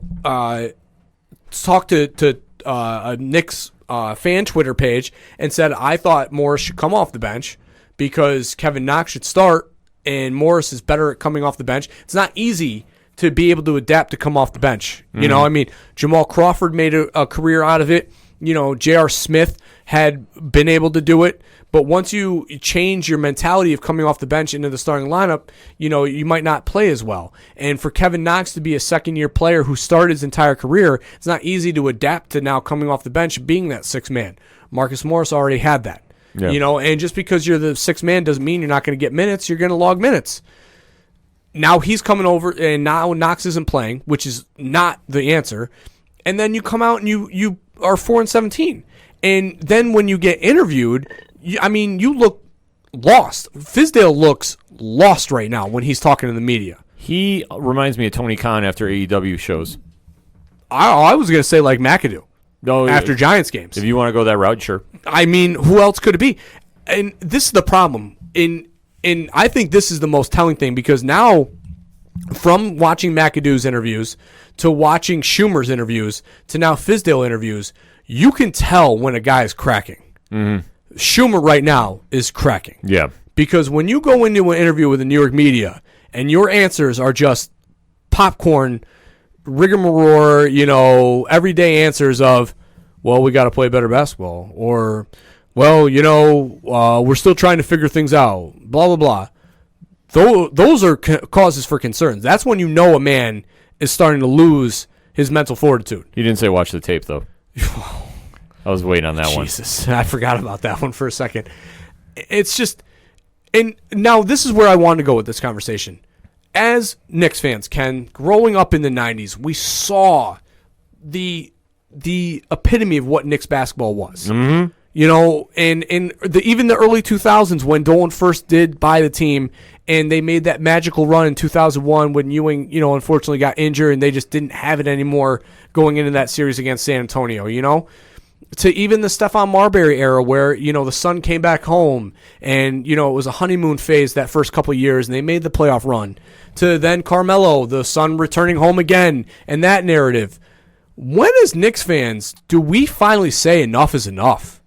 talked to a Knicks fan Twitter page and said I thought Morris should come off the bench because Kevin Knox should start, and Morris is better at coming off the bench. It's not easy to be able to adapt to come off the bench. Mm-hmm. Jamal Crawford made a career out of it. J.R. Smith had been able to do it. But once you change your mentality of coming off the bench into the starting lineup, you might not play as well. And for Kevin Knox to be a second-year player who started his entire career, it's not easy to adapt to now coming off the bench being that 6th man. Marcus Morris already had that. Yeah. And just because you're the 6th man doesn't mean you're not going to get minutes. You're going to log minutes. Now he's coming over, and now Knox isn't playing, which is not the answer. and then you come out and you are 4-17, and then when you get interviewed, you look lost. Fizdale looks lost right now when he's talking to the media. He reminds me of Tony Khan after AEW shows. I was going to say like McAdoo. No, after Giants games. If you want to go that route, sure. I mean, who else could it be? And this is the problem. And I think this is the most telling thing, because now, from watching McAdoo's interviews to watching Schumer's interviews to now Fizdale interviews, you can tell when a guy is cracking. Mm-hmm. Schumer right now is cracking. Yeah. Because when you go into an interview with the New York media and your answers are just popcorn, rigmarole, everyday answers of, well, we got to play better basketball, or, well, we're still trying to figure things out, blah, blah, blah. Those are causes for concerns. That's when you know a man is starting to lose his mental fortitude. You didn't say watch the tape, though. I was waiting on that one. Jesus, I forgot about that one for a second. It's just, and now this is where I want to go with this conversation. As Knicks fans, Ken, growing up in the 90s, we saw the epitome of what Knicks basketball was. Mm-hmm. And even the early 2000s when Dolan first did buy the team, and they made that magical run in 2001 when Ewing, unfortunately got injured, and they just didn't have it anymore going into that series against San Antonio, to even the Stephon Marbury era where, the Sun came back home and, it was a honeymoon phase that first couple of years and they made the playoff run, to then Carmelo, the Sun returning home again, and that narrative. When, as Knicks fans, do we finally say enough is enough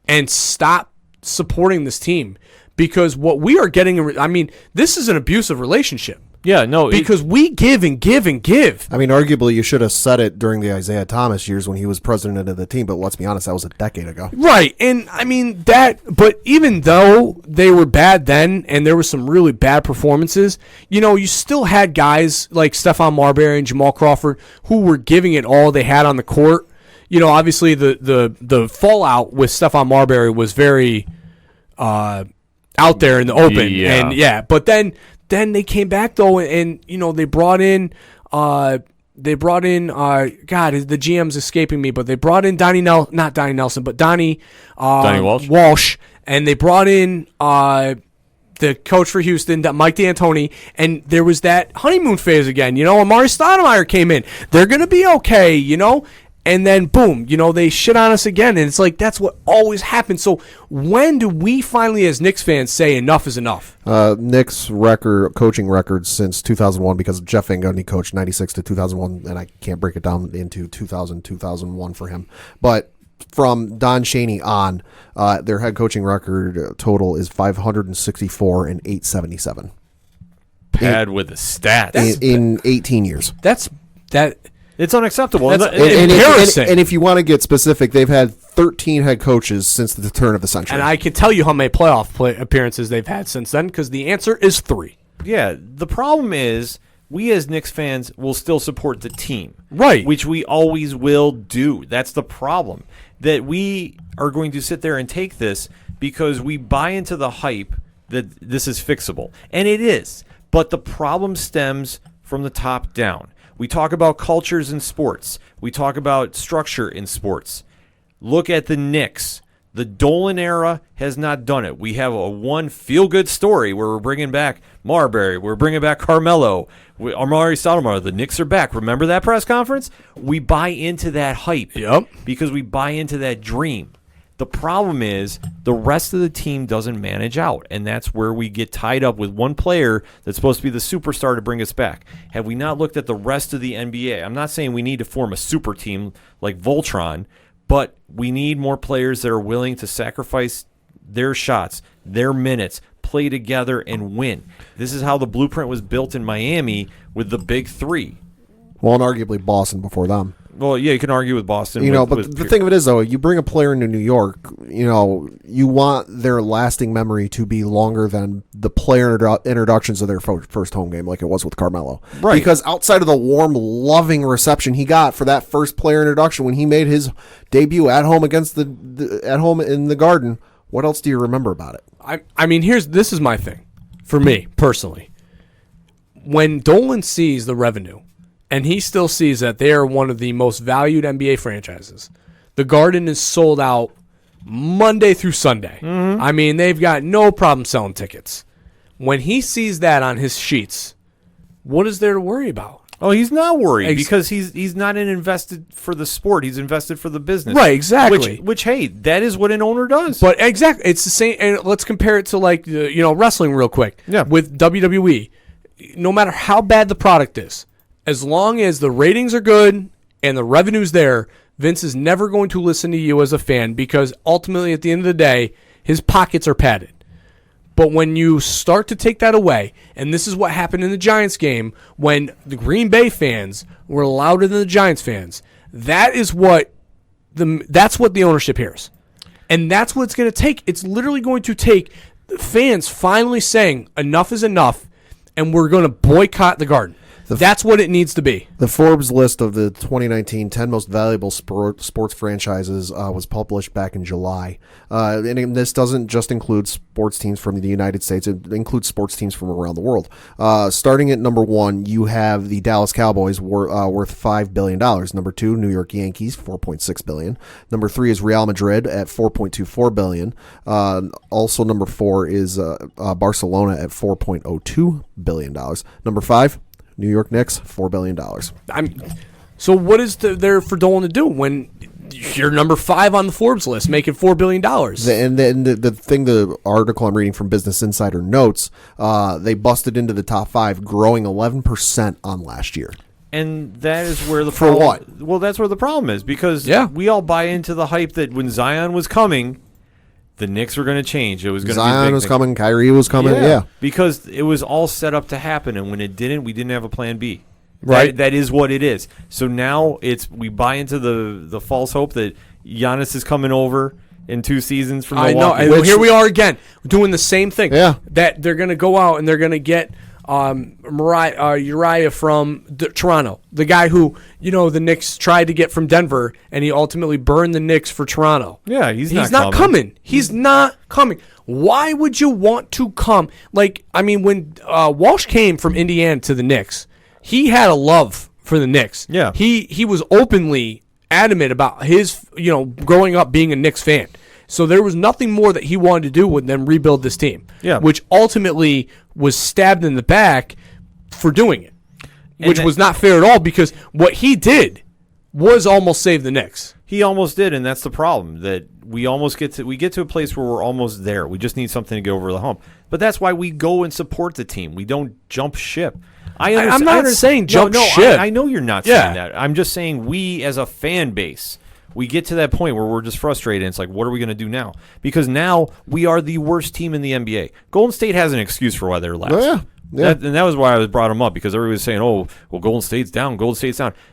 and stop supporting this team? Because what we are getting, this is an abusive relationship. Yeah, no. Because we give and give and give. Arguably, you should have said it during the Isaiah Thomas years when he was president of the team, but let's be honest, that was a decade ago. Right, and but even though they were bad then, and there were some really bad performances, you still had guys like Stephon Marbury and Jamal Crawford who were giving it all they had on the court. Obviously the fallout with Stephon Marbury was very out there in the open. Yeah. And but then they came back though, and they brought in God, the GM's escaping me, but they brought in Donnie Walsh, and they brought in the coach for Houston, Mike D'Antoni, and there was that honeymoon phase again. Amari Stoudemire came in. They're gonna be okay, And then, boom, they shit on us again. And it's like, that's what always happens. So when do we finally, as Knicks fans, say enough is enough? Knicks coaching records since 2001, because Jeff Van Gundy coached 96 to 2001, and I can't break it down into 2000, 2001 for him. But from Don Chaney on, their head coaching record total is 564 and 877. Pad with the stats. In 18 years. It's unacceptable. That's embarrassing. And if you want to get specific, they've had 13 head coaches since the turn of the century. And I can tell you how many playoff appearances they've had since then, because the answer is 3. Yeah, the problem is we as Knicks fans will still support the team. Right. Which we always will do. That's the problem. That we are going to sit there and take this because we buy into the hype that this is fixable. And it is. But the problem stems from the top down. We talk about cultures in sports. We talk about structure in sports. Look at the Knicks. The Dolan era has not done it. We have a one feel-good story where we're bringing back Marbury. We're bringing back Carmelo. Amari Stoudemire. The Knicks are back. Remember that press conference? We buy into that hype. Yep. Because we buy into that dream. The problem is the rest of the team doesn't manage out, and that's where we get tied up with one player that's supposed to be the superstar to bring us back. Have we not looked at the rest of the NBA? I'm not saying we need to form a super team like Voltron, but we need more players that are willing to sacrifice their shots, their minutes, play together, and win. This is how the blueprint was built in Miami with the big three. Well, and arguably Boston before them. Well, yeah, you can argue with Boston. But the thing of it is, though, you bring a player into New York, you want their lasting memory to be longer than the player introductions of their first home game, like it was with Carmelo. Right. Because outside of the warm, loving reception he got for that first player introduction when he made his debut at home against at home in the Garden, what else do you remember about it? This is my thing, for me personally. When Dolan sees the revenue and he still sees that they are one of the most valued NBA franchises. The Garden is sold out Monday through Sunday. I mean, they've got no problem selling tickets. When he sees that on his sheets, what is there to worry about? Oh, he's not worried because he's not invested for the sport. He's invested for the business. Right, exactly. Which, hey, that is what an owner does. But exactly, it's the same. And let's compare it to like wrestling real quick. Yeah. With WWE, no matter how bad the product is, as long as the ratings are good and the revenue's there, Vince is never going to listen to you as a fan because ultimately, at the end of the day, his pockets are padded. But when you start to take that away, and this is what happened in the Giants game when the Green Bay fans were louder than the Giants fans, that's what the ownership hears. And that's what it's going to take. It's literally going to take the fans finally saying enough is enough, and we're going to boycott the Garden. That's what it needs to be. The Forbes list of the 2019 10 most valuable sports franchises was published back in July. And this doesn't just include sports teams from the United States. It includes sports teams from around the world. Starting at number 1, you have the Dallas Cowboys worth $5 billion. Number 2, New York Yankees, $4.6 billion. Number 3 is Real Madrid at $4.24 billion. Also, number 4 is Barcelona at $4.02 billion. Number 5, New York Knicks, $4 billion. So what is there for Dolan to do when you're number 5 on the Forbes list, making $4 billion? And then the article I'm reading from Business Insider notes, they busted into the top 5, growing 11% on last year. And that is where the problem. For what? Well, that's where the problem is because we all buy into the hype that when Zion was coming, the Knicks were going to change. It was going to be Zion was coming, Kyrie was coming, yeah. Because it was all set up to happen, and when it didn't, we didn't have a plan B. Right. That is what it is. So now we buy into the false hope that Giannis is coming over in 2 seasons from Milwaukee. I know. And here we are again doing the same thing. Yeah. That they're going to go out and they're going to get Uriah from Toronto, the guy who the Knicks tried to get from Denver, and he ultimately burned the Knicks for Toronto. Yeah, he's not coming. He's not coming. Why would you want to come? When Walsh came from Indiana to the Knicks, he had a love for the Knicks. Yeah, he was openly adamant about his growing up being a Knicks fan. So there was nothing more that he wanted to do than rebuild this team, which ultimately was stabbed in the back for doing it, which was not fair at all because what he did was almost save the Knicks. He almost did, and that's the problem, that we get to a place where we're almost there. We just need something to get over the hump. But that's why we go and support the team. We don't jump ship. I'm not saying jump ship. I know you're not saying that. I'm just saying we as a fan base, we get to that point where we're just frustrated. And it's like, what are we going to do now? Because now we are the worst team in the NBA. Golden State has an excuse for why they're last. Oh, yeah. Yeah. And that was why I brought them up, because everybody was saying, oh, well, Golden State's down.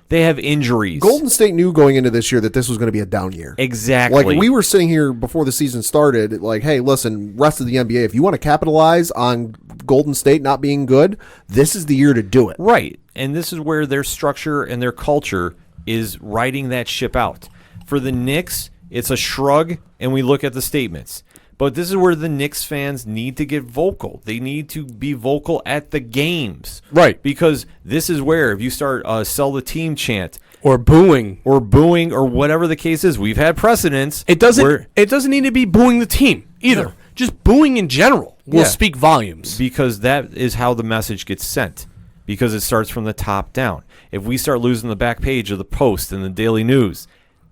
They have injuries. Golden State knew going into this year that this was going to be a down year. Exactly. Like, we were sitting here before the season started, like, hey, listen, rest of the NBA, if you want to capitalize on Golden State not being good, this is the year to do it. Right. And this is where their structure and their culture is riding that ship out. For the Knicks, it's a shrug, and we look at the statements. But this is where the Knicks fans need to get vocal. They need to be vocal at the games. Right. Because this is where, if you start sell the team chant. Or booing. Or whatever the case is. We've had precedents. It doesn't need to be booing the team either. No. Just booing in general will speak volumes. Because that is how the message gets sent. Because it starts from the top down. If we start losing the back page of the Post and the Daily News,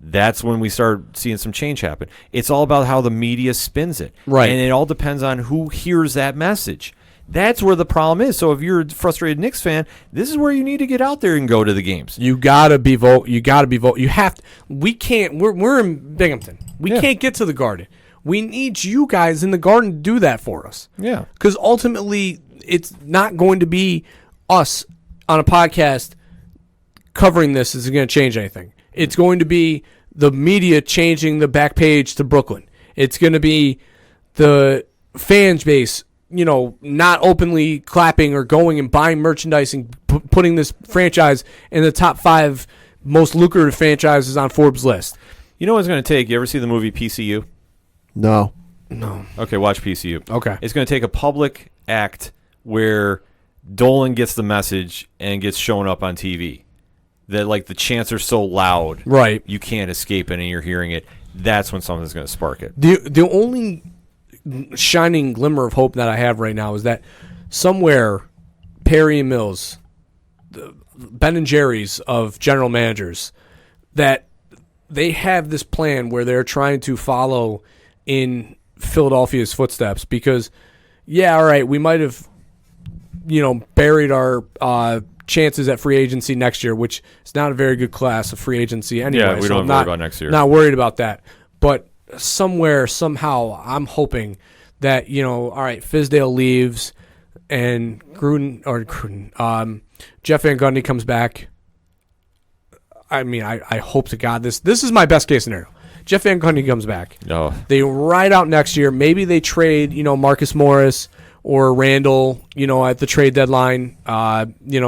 that's when we start seeing some change happen. It's all about how the media spins it. Right. And it all depends on who hears that message. That's where the problem is. So if you're a frustrated Knicks fan, this is where you need to get out there and go to the games. You gotta be vocal. You have to. We can't. We're in Binghamton. We can't get to the Garden. We need you guys in the Garden to do that for us. Yeah. Because ultimately, it's not going to be us on a podcast covering this is going to change anything. It's going to be the media changing the back page to Brooklyn. It's going to be the fan base, not openly clapping or going and buying merchandise and putting this franchise in the top 5 most lucrative franchises on Forbes' list. You know what it's going to take? You ever see the movie PCU? No. Okay, watch PCU. Okay. It's going to take a public act where Dolan gets the message and gets shown up on TV. that like the chants are so loud, Right. you can't escape it and you're hearing it. That's when something's going to spark it. The only shining glimmer of hope that I have right now is that somewhere Perry and Mills, the Ben and Jerry's of general managers, that they have this plan where they're trying to follow in Philadelphia's footsteps. Because, yeah, all right, we might have, buried our chances at free agency next year, which is not a very good class of free agency anyway. Yeah, we don't have to worry about next year. Not worried about that. But somewhere, somehow, I'm hoping that, all right, Fizdale leaves and Jeff Van Gundy comes back. I mean, I hope to God this is my best case scenario. Jeff Van Gundy comes back. Oh. They ride out next year. Maybe they trade, Marcus Morris or Randall, at the trade deadline.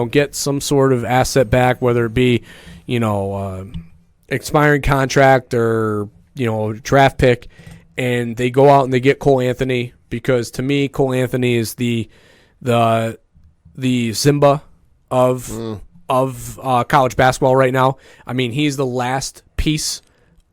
Get some sort of asset back, whether it be, expiring contract or draft pick, and they go out and they get Cole Anthony, because to me, Cole Anthony is the Simba of college basketball right now. I mean, he's the last piece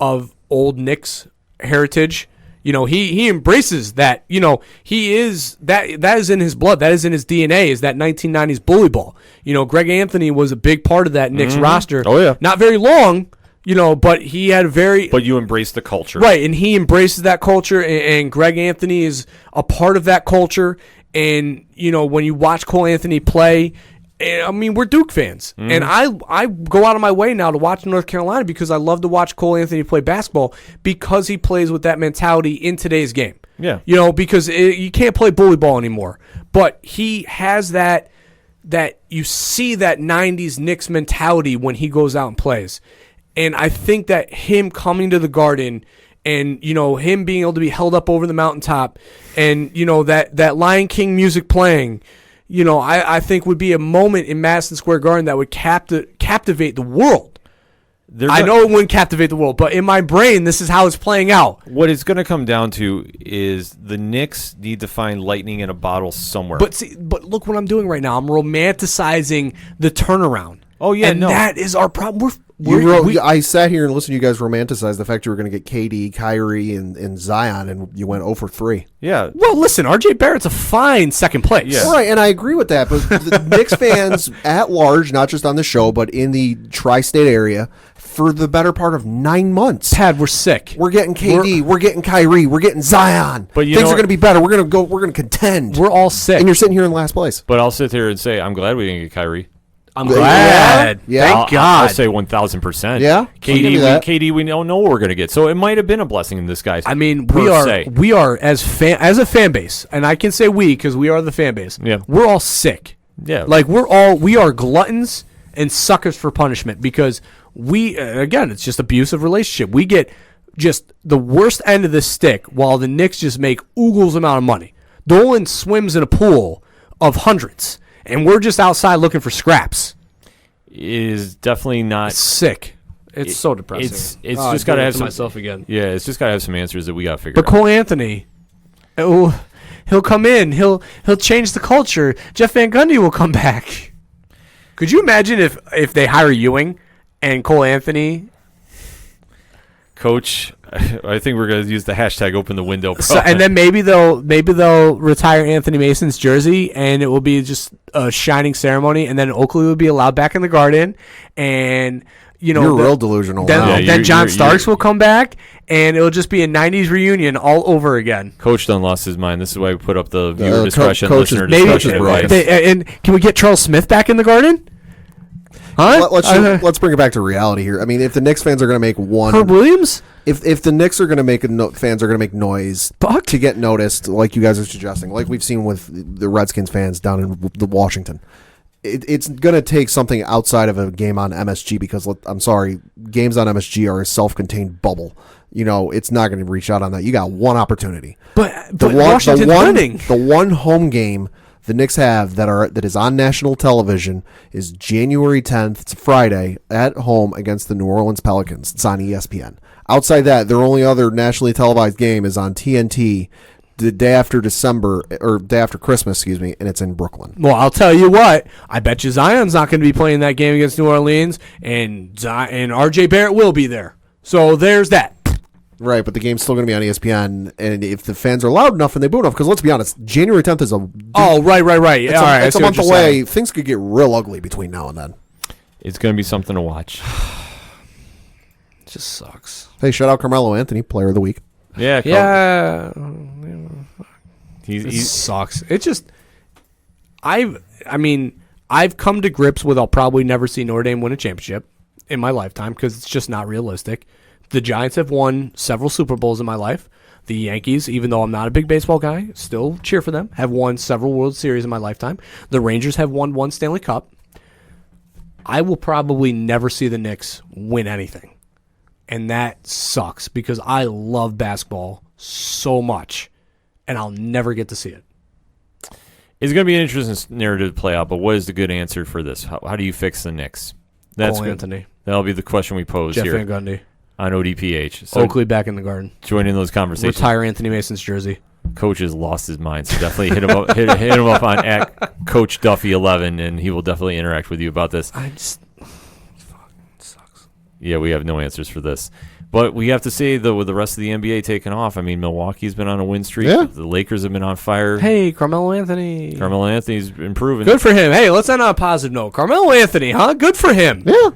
of old Knicks heritage. He embraces that. He is that is in his blood. That is in his DNA. Is that 1990s bully ball? Greg Anthony was a big part of that Knicks roster. Oh yeah, not very long. But he had a very... But you embrace the culture. Right, and he embraces that culture, and Greg Anthony is a part of that culture. And, when you watch Cole Anthony play, I mean, we're Duke fans. And I go out of my way now to watch North Carolina because I love to watch Cole Anthony play basketball because he plays with that mentality in today's game. Yeah. Because you can't play bully ball anymore. But he has that you see that 90s Knicks mentality when he goes out and plays. And I think that him coming to the Garden and, him being able to be held up over the mountaintop and, that Lion King music playing, I think would be a moment in Madison Square Garden that would captivate the world. I know it wouldn't captivate the world, but in my brain, this is how it's playing out. What it's going to come down to is the Knicks need to find lightning in a bottle somewhere. But look what I'm doing right now. I'm romanticizing the turnaround. Oh, yeah, and that is our problem. I sat here and listened to you guys romanticize the fact you were going to get KD, Kyrie, and Zion, and you went 0 for 3. Yeah. Well, listen, RJ Barrett's a fine second place. Yeah. Right, and I agree with that. But the Knicks fans at large, not just on the show, but in the tri-state area, for the better part of 9 months, Tad, we're sick. We're getting KD, we're getting Kyrie, we're getting Zion. But things are going to be better. We're going to contend. We're all sick, and you're sitting here in last place. But I'll sit here and say I'm glad we didn't get Kyrie. I'm glad. Yeah. Thank God. I'll say 1,000%. Yeah. KD, we don't know what we're going to get. So it might have been a blessing in disguise. I mean, we are as a fan base, and I can say we because we are the fan base. Yeah. We're all sick. Yeah. Like we are gluttons and suckers for punishment because again, it's just abusive relationship. We get just the worst end of the stick while the Knicks just make oogles amount of money. Dolan swims in a pool of hundreds. And we're just outside looking for scraps. Is definitely not it's sick. It's so depressing. It's just got to have some myself again. Yeah, it's just got to have some answers that we got to figure out. But Cole Anthony, he'll come in. He'll change the culture. Jeff Van Gundy will come back. Could you imagine if they hire Ewing and Cole Anthony? Coach, I think we're going to use the hashtag open the window. So, and then maybe they'll retire Anthony Mason's jersey, and it will be just a shining ceremony. And then Oakley will be allowed back in the Garden, and you're real delusional. Then John Starks will come back, and it'll just be a '90s reunion all over again. Coach done lost his mind. This is why we put up the viewer discretion, listener discretion advice. And can we get Charles Smith back in the Garden? Huh? Let's bring it back to reality here. I mean, if the Knicks fans are going to make one, Herb Williams, if the Knicks are going to make fans are going to make noise to get noticed, like you guys are suggesting, like we've seen with the Redskins fans down in the Washington, it's going to take something outside of a game on MSG because I'm sorry, games on MSG are a self-contained bubble. It's not going to reach out on that. You got one opportunity, but Washington's winning. The one home game the Knicks have that is on national television is January 10th. It's a Friday at home against the New Orleans Pelicans. It's on ESPN. Outside that, their only other nationally televised game is on TNT the day after Christmas, excuse me, and it's in Brooklyn. Well, I'll tell you what. I bet you Zion's not going to be playing that game against New Orleans, and R.J. Barrett will be there. So there's that. Right, but the game's still going to be on ESPN, and if the fans are loud enough and they boo enough, because let's be honest, January 10th is a... Oh, right. It's a month away. Things could get real ugly between now and then. It's going to be something to watch. It just sucks. Hey, shout out Carmelo Anthony, Player of the Week. Yeah. He sucks. It just... I've come to grips with I'll probably never see Notre Dame win a championship in my lifetime because it's just not realistic. The Giants have won several Super Bowls in my life. The Yankees, even though I'm not a big baseball guy, still cheer for them, have won several World Series in my lifetime. The Rangers have won one Stanley Cup. I will probably never see the Knicks win anything. And that sucks because I love basketball so much, and I'll never get to see it. It's going to be an interesting narrative to play out, but what is the good answer for this? How do you fix the Knicks? Anthony. That'll be the question we pose Jeff here. Van Gundy. On ODPH. So Oakley back in the Garden. Joining those conversations. Retire Anthony Mason's jersey. Coach has lost his mind, so definitely hit him up. hit him up on @CoachDuffy11, and he will definitely interact with you about this. Fucking sucks. Yeah, we have no answers for this, but we have to say though, with the rest of the NBA taking off, I mean, Milwaukee's been on a win streak. Yeah. The Lakers have been on fire. Hey, Carmelo Anthony. Carmelo Anthony's improving. Good for him. Hey, let's end on a positive note. Carmelo Anthony, huh? Good for him. Yeah.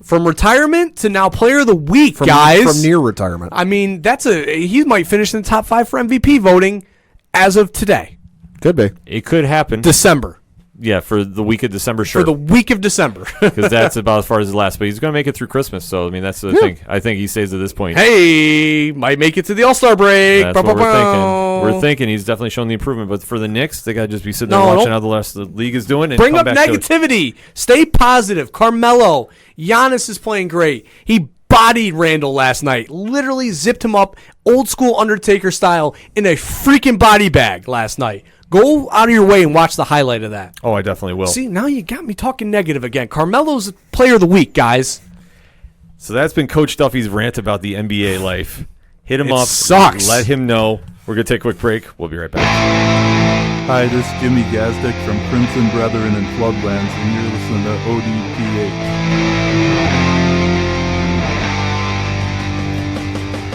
From retirement to now Player of the Week, From near retirement. I mean, he might finish in the top 5 for MVP voting as of today. Could be. It could happen. December. Yeah, for the week of December, sure. For the week of December. Because that's about as far as it lasts. But he's going to make it through Christmas. So, I mean, that's the thing. I think he stays at this point. Hey, might make it to the All-Star break. That's what we're thinking. We're thinking he's definitely shown the improvement. But for the Knicks, they got to just be sitting there watching how the rest of the league is doing. And Bring come up back negativity. Stay positive. Carmelo. Giannis is playing great. He bodied Randall last night. Literally zipped him up old school Undertaker style in a freaking body bag last night. Go out of your way and watch the highlight of that. Oh, I definitely will. See, now you got me talking negative again. Carmelo's Player of the Week, guys. So that's been Coach Duffy's rant about the NBA life. Hit him It up. sucks. Let him know. We're going to take a quick break. We'll be right back. Hi, this is Jimmy Gazdick from Crimson Brethren and Floodlands, and you're listening to ODPH.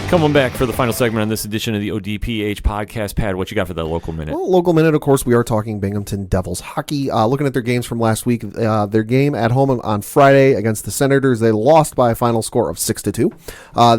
Coming back for the final segment on this edition of the ODPH podcast. Pat, what you got for that local minute? Well, local minute, of course, we are talking Binghamton Devils hockey. Looking at their games from last week, their game at home on Friday against the Senators, they lost by a final score of 6-2.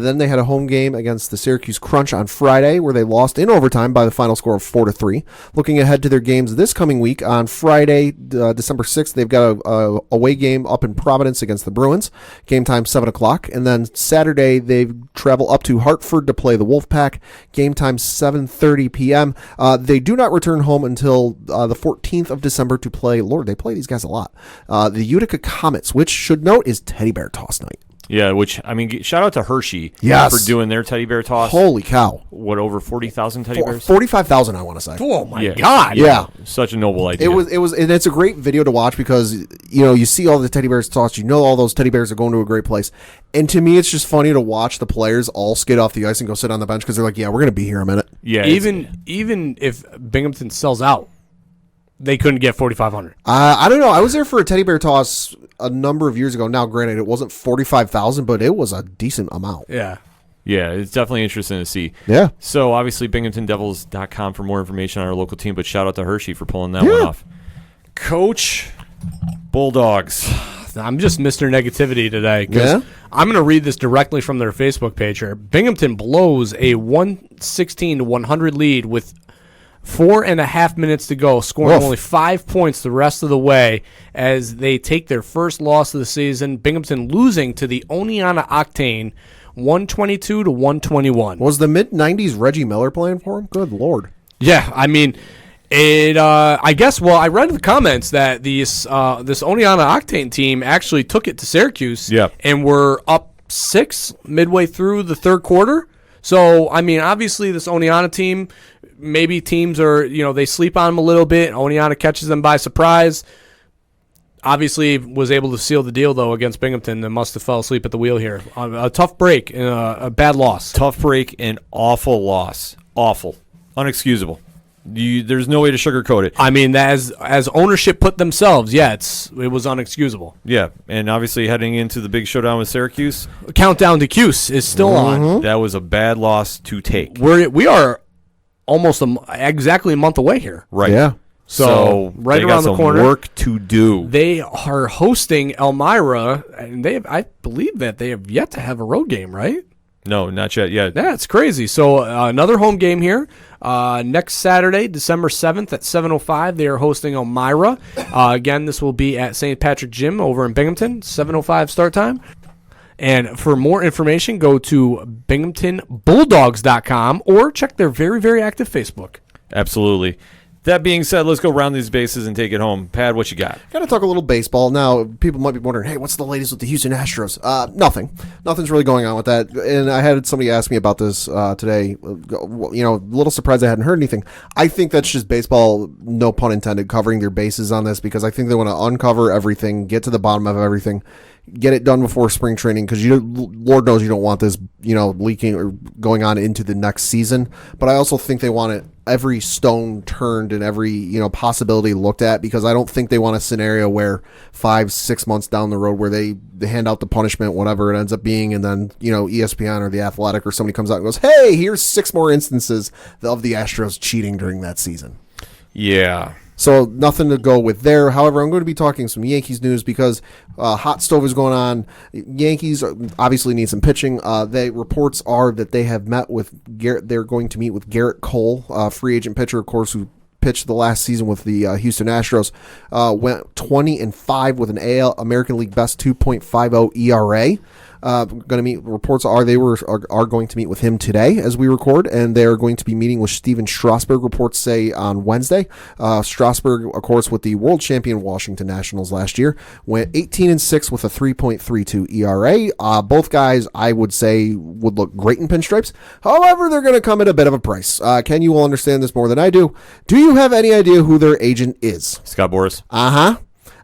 Then they had a home game against the Syracuse Crunch on Friday, where they lost in overtime by the final score of 4-3. Looking ahead to their games this coming week, on Friday, December 6th, they've got a away game up in Providence against the Bruins. Game time 7 o'clock. And then Saturday, they travel up to Hartford to play the Wolfpack. Game time 7:30 p.m. They do not return home until the 14th of December to play. Lord, they play these guys a lot. The Utica Comets, which should note is Teddy Bear Toss night. Yeah, which, I mean, shout out to Hershey Yes. for doing their teddy bear toss. Holy cow. What, over 40,000 teddy bears? 45,000, I want to say. Oh, my Yeah. God. Yeah. Such a noble idea. It was, and it's a great video to watch because, you know, you see all the teddy bears tossed, you know all those teddy bears are going to a great place. And to me, it's just funny to watch the players all skate off the ice and go sit on the bench because they're like, yeah, we're going to be here a minute. Yeah, Even if Binghamton sells out, they couldn't get 4,500. I don't know. I was there for a teddy bear toss a number of years ago. Now, granted, it wasn't 45,000, but it was a decent amount. Yeah. Yeah, it's definitely interesting to see. Yeah. So, obviously, BinghamtonDevils.com for more information on our local team, but shout out to Hershey for pulling that one off. Coach, Bulldogs. I'm just Mr. Negativity today because Yeah? I'm going to read this directly from their Facebook page here. Binghamton blows a 116-100 lead with 4.5 minutes to go, scoring only 5 points the rest of the way as they take their first loss of the season. Binghamton losing to the Oneonta Octane 122-121. Was the mid-90s Reggie Miller playing for him? Good Lord. Yeah, I mean, I guess, well, I read in the comments that this Oneonta Octane team actually took it to Syracuse and were up 6 midway through the third quarter. So, I mean, obviously this Oneonta team, maybe teams are, you know, they sleep on them a little bit. Oneonta catches them by surprise. Obviously was able to seal the deal, though, against Binghamton and must have fell asleep at the wheel here. A tough break and a bad loss. Tough break and awful loss. Awful. unexcusable. There's no way to sugarcoat it. I mean, as ownership put themselves, it was unexcusable. Yeah, and obviously heading into the big showdown with Syracuse, Countdown to Cuse is still on. that was a bad loss to take. We are almost exactly a month away here. Right. Yeah. So right they around got the some corner. work to do. They are hosting Elmira, and I believe that they have yet to have a road game, right? No, not yet. Yeah. That's crazy. So another home game here. Next Saturday, December 7th at 7:05, they are hosting Elmira. Again, this will be at St. Patrick Gym over in Binghamton, 7:05 start time. And for more information, go to binghamtonbulldogs.com or check their very, very active Facebook. Absolutely. That being said, let's go round these bases and take it home. Pad, what you got? Got to talk a little baseball. Now, people might be wondering, hey, what's the latest with the Houston Astros? Nothing. Nothing's really going on with that. And I had somebody ask me about this today. A little surprised I hadn't heard anything. I think that's just baseball, no pun intended, covering their bases on this because I think they want to uncover everything, get to the bottom of everything, get it done before spring training because Lord knows you don't want this, leaking or going on into the next season. But I also think they want it every stone turned and every possibility looked at because I don't think they want a scenario where 5-6 months down the road where they hand out the punishment, whatever it ends up being, and then ESPN or The Athletic or somebody comes out and goes, hey, here's 6 more instances of the Astros cheating during that season. Yeah. So nothing to go with there. However, I'm going to be talking some Yankees news because hot stove is going on. Yankees obviously need some pitching. Reports are that they have met with Garrett. They're going to meet with Garrett Cole, free agent pitcher, of course, who pitched the last season with the Houston Astros. Went 20-5 with an AL American League best 2.50 ERA. Going to meet. Reports are they are going to meet with him today as we record, and they are going to be meeting with Steven Strasburg. Reports say on Wednesday. Strasburg, of course, with the world champion Washington Nationals last year, went 18-6 with a 3.32 ERA. Both guys, I would say, would look great in pinstripes. However, they're going to come at a bit of a price. Ken, you will understand this more than I do. Do you have any idea who their agent is? Scott Boras.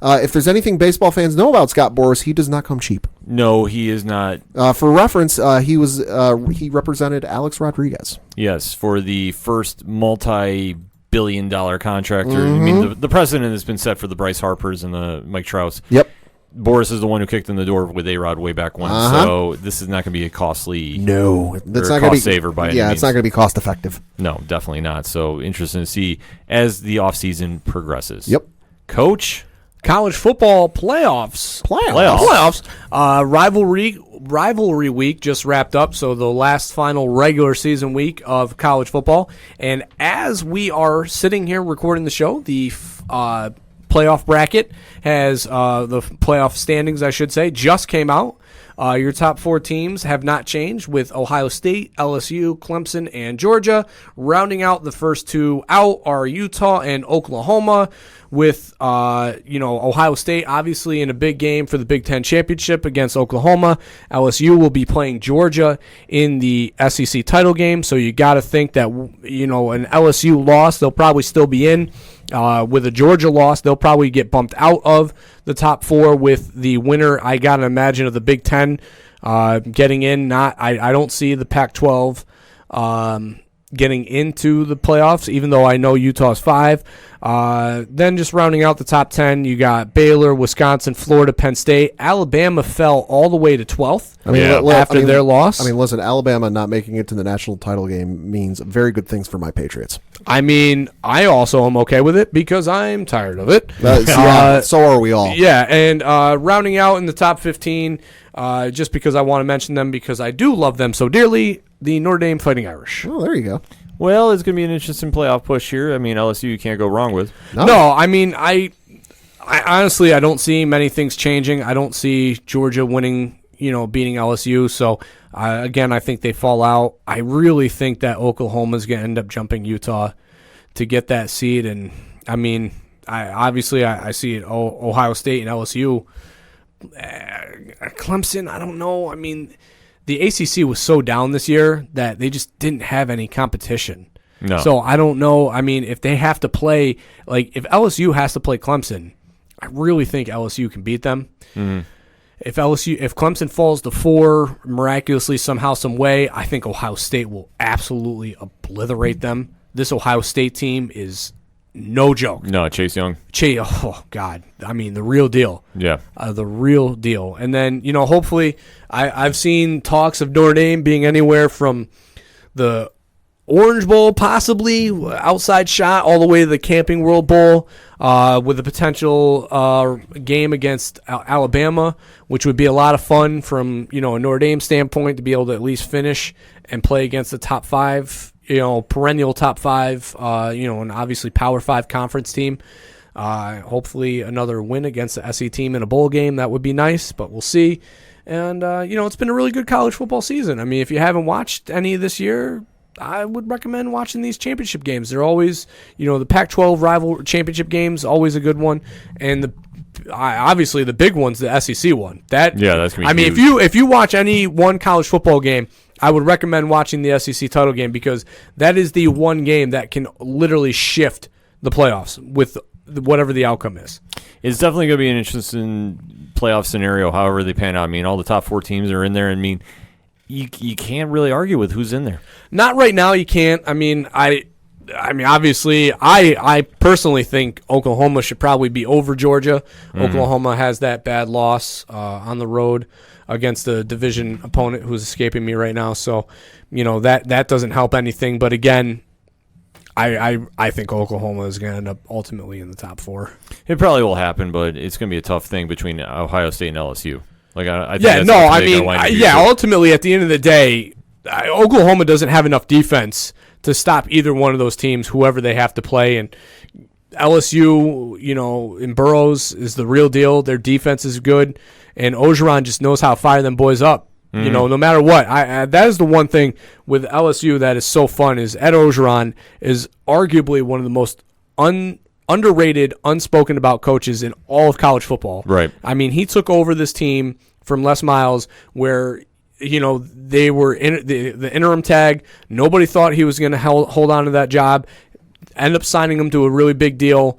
If there's anything baseball fans know about Scott Boras, he does not come cheap. No, he is not. For reference, he represented Alex Rodriguez. Yes, for the first multi-billion-dollar contractor. I mean, the precedent has been set for the Bryce Harpers and the Mike Trouts. Yep. Boras is the one who kicked in the door with A-Rod way back when, so this is not going to be a costly that's not cost saver by any means. it's not going to be cost effective. No, definitely not. So interesting to see as the offseason progresses. Yep. Coach? College football playoffs. Rivalry week just wrapped up, so the last final regular season week of college football. And as we are sitting here recording the show, the playoff bracket has the playoff standings, I should say, just came out. Your top 4 teams have not changed, with Ohio State, LSU, Clemson, and Georgia. Rounding out the first 2 out are Utah and Oklahoma, with Ohio State obviously in a big game for the Big Ten championship against Oklahoma. LSU will be playing Georgia in the SEC title game, so you got to think that an LSU loss, they'll probably still be in. With a Georgia loss, they'll probably get bumped out of the top 4, with the winner, I got to imagine, of the Big Ten getting in. I don't see the Pac-12 getting into the playoffs, even though I know Utah's 5. Then just rounding out the top 10, you got Baylor, Wisconsin, Florida, Penn State. Alabama fell all the way to 12th after their loss. I mean, listen, Alabama not making it to the national title game means very good things for my Patriots. I mean, I also am okay with it because I'm tired of it. So are we all. Yeah, and rounding out in the top 15, just because I want to mention them because I do love them so dearly, the Notre Dame Fighting Irish. Oh, there you go. Well, it's going to be an interesting playoff push here. I mean, LSU you can't go wrong with. No, I mean, I honestly, I don't see many things changing. I don't see Georgia winning, beating LSU. So, again, I think they fall out. I really think that Oklahoma's going to end up jumping Utah to get that seed. And, I mean, I see it, Ohio State and LSU. Clemson, I don't know. I mean, the ACC was so down this year that they just didn't have any competition. No. So I don't know. I mean, if they have to play, if LSU has to play Clemson, I really think LSU can beat them. Mm-hmm. If Clemson falls to 4 miraculously somehow, some way, I think Ohio State will absolutely obliterate them. this Ohio State team is no joke. No, Chase Young. Oh, God. I mean, the real deal. Yeah. The real deal. And then, hopefully, I've seen talks of Notre Dame being anywhere from the Orange Bowl, possibly, outside shot, all the way to the Camping World Bowl, with a potential game against Alabama, which would be a lot of fun from, a Notre Dame standpoint to be able to at least finish and play against the top 5, perennial top 5, and obviously Power 5 conference team. Hopefully another win against the SC team in a bowl game. That would be nice, but we'll see. And, it's been a really good college football season. I mean, if you haven't watched any this year, I would recommend watching these championship games. They're always, the Pac-12 rival championship games, always a good one. And obviously the big one's the SEC one. That's gonna be huge. If you watch any one college football game, I would recommend watching the SEC title game, because that is the one game that can literally shift the playoffs with whatever the outcome is. It's definitely going to be an interesting playoff scenario, however they pan out. I mean, all the top 4 teams are in there. I mean, you can't really argue with who's in there. Not right now, you can't. I mean, obviously, I personally think Oklahoma should probably be over Georgia. Mm-hmm. Oklahoma has that bad loss on the road against a division opponent who's escaping me right now. So, that doesn't help anything. But again, I think Oklahoma is going to end up ultimately in the top 4. It probably will happen, but it's going to be a tough thing between Ohio State and LSU. Ultimately, at the end of the day, Oklahoma doesn't have enough defense to stop either one of those teams, whoever they have to play. And LSU, in Burroughs is the real deal. Their defense is good, and Orgeron just knows how to fire them boys up. Mm-hmm. No matter what. That is the one thing with LSU that is so fun, is Ed Orgeron is arguably one of the most underrated, unspoken about coaches in all of college football. Right. I mean, he took over this team from Les Miles, where they were in the interim tag. Nobody thought he was going to hold on to that job. End up signing him to a really big deal,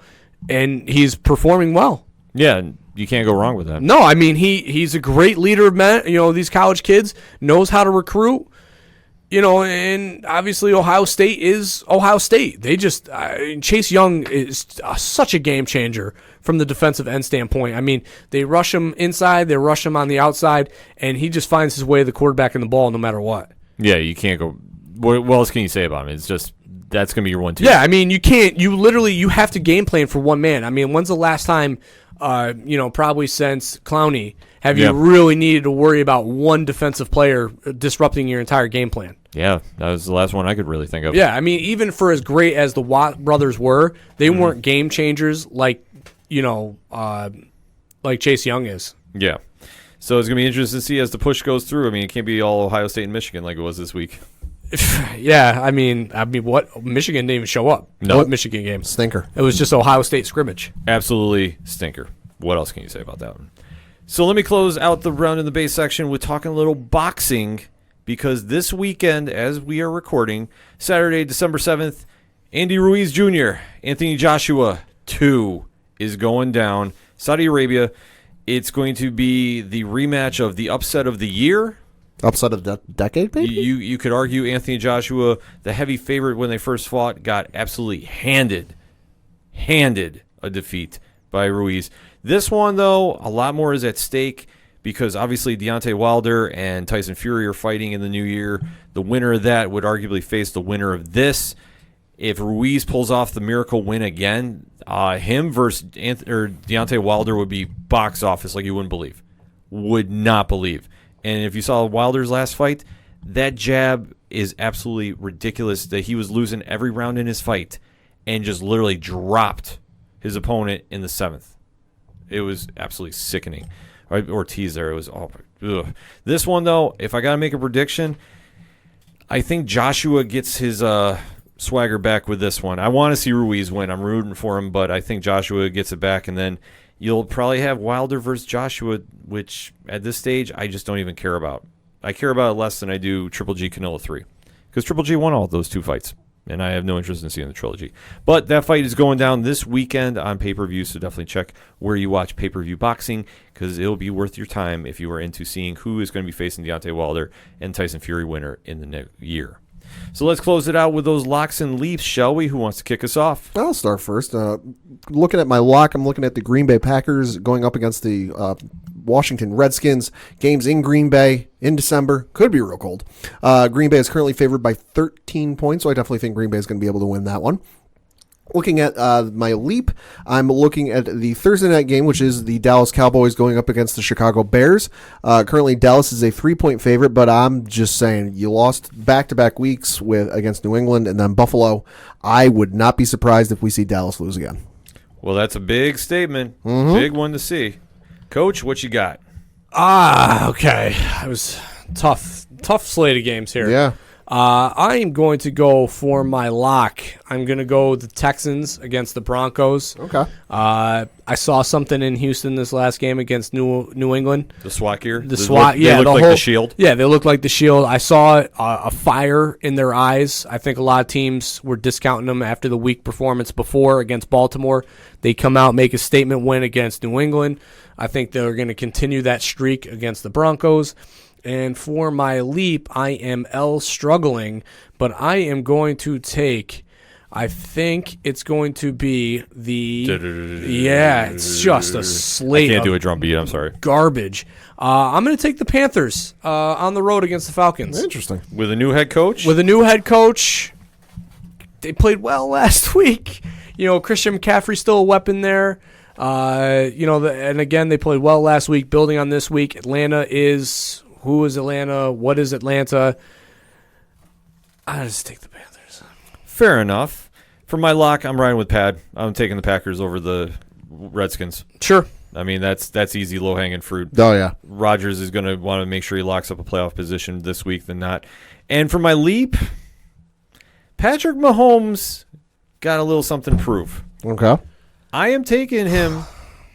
and he's performing well. Yeah, you can't go wrong with that. No, I mean, he's a great leader of men. These college kids, knows how to recruit. And obviously Ohio State is Ohio State. They just Chase Young is such a game changer from the defensive end standpoint. I mean, they rush him inside, they rush him on the outside, and he just finds his way to the quarterback in the ball no matter what. Yeah, you can't go. What else can you say about him? It's just that's going to be your 1-2. Yeah, I mean, you can't. You have to game plan for one man. I mean, when's the last time? Probably since Clowney, have you really needed to worry about one defensive player disrupting your entire game plan? Yeah, that was the last one I could really think of. Yeah, I mean, even for as great as the Watt brothers were, they weren't game changers like Chase Young is. Yeah. So it's going to be interesting to see as the push goes through. I mean, it can't be all Ohio State and Michigan like it was this week. Yeah, I mean, what? Michigan didn't even show up. No. What Michigan game? Stinker. It was just Ohio State scrimmage. Absolutely stinker. What else can you say about that one? So let me close out the round in the base section with talking a little boxing, because this weekend, as we are recording, Saturday, December 7th, Andy Ruiz Jr., Anthony Joshua 2 is going down. Saudi Arabia. It's going to be the rematch of the upset of the year. Upset of the decade, maybe? You could argue Anthony Joshua, the heavy favorite when they first fought, got absolutely handed a defeat by Ruiz. This one, though, a lot more is at stake, because obviously Deontay Wilder and Tyson Fury are fighting in the new year. The winner of that would arguably face the winner of this. If Ruiz pulls off the miracle win again, him versus Deontay Wilder would be box office like you wouldn't believe. Would not believe. And if you saw Wilder's last fight, that jab is absolutely ridiculous, that he was losing every round in his fight and just literally dropped his opponent in the 7th. It was absolutely sickening. Ortiz there, it was all. Ugh. This one, though, if I got to make a prediction, I think Joshua gets his swagger back with this one. I want to see Ruiz win. I'm rooting for him, but I think Joshua gets it back, and then you'll probably have Wilder versus Joshua, which at this stage I just don't even care about. I care about it less than I do Triple G Canelo 3, because Triple G won all those 2 fights, and I have no interest in seeing the trilogy. But that fight is going down this weekend on pay-per-view, so definitely check where you watch pay-per-view boxing, because it'll be worth your time if you are into seeing who is going to be facing Deontay Wilder and Tyson Fury winner in the next year. So let's close it out with those locks and leaps, shall we? Who wants to kick us off? I'll start first. Looking at my lock, I'm looking at the Green Bay Packers going up against the Washington Redskins. Games in Green Bay in December. Could be real cold. Green Bay is currently favored by 13 points, so I definitely think Green Bay is going to be able to win that one. Looking at my leap, I'm looking at the Thursday night game, which is the Dallas Cowboys going up against the Chicago Bears. Currently, Dallas is a 3-point favorite, but I'm just saying, you lost back-to-back weeks against New England and then Buffalo. I would not be surprised if we see Dallas lose again. Well, that's a big statement. Big one to see. Coach, what you got? Okay. It was tough slate of games here. Yeah. I am going to go for my lock. I'm going to go the Texans against the Broncos. Okay. I saw something in Houston this last game against New England. The SWAT gear? The SWAT, They look like the Shield? Yeah, they look like the Shield. I saw a fire in their eyes. I think a lot of teams were discounting them after the weak performance before against Baltimore. They come out, make a statement win against New England. I think they're going to continue that streak against the Broncos. And for my leap, I am struggling, but I am going to take, I think it's going to be it's just a slate. I can't do a drum beat, I'm sorry. Garbage. I'm going to take the Panthers on the road against the Falcons. Interesting. With a new head coach? With a new head coach. They played well last week. Christian McCaffrey's still a weapon there. And again, they played well last week, building on this week. Who is Atlanta? What is Atlanta? I just take the Panthers. Fair enough. For my lock, I'm riding with Pad. I'm taking the Packers over the Redskins. Sure. I mean, that's easy, low-hanging fruit. Oh, yeah. Rodgers is going to want to make sure he locks up a playoff position this week than not. And for my leap, Patrick Mahomes got a little something to prove. Okay. I am taking him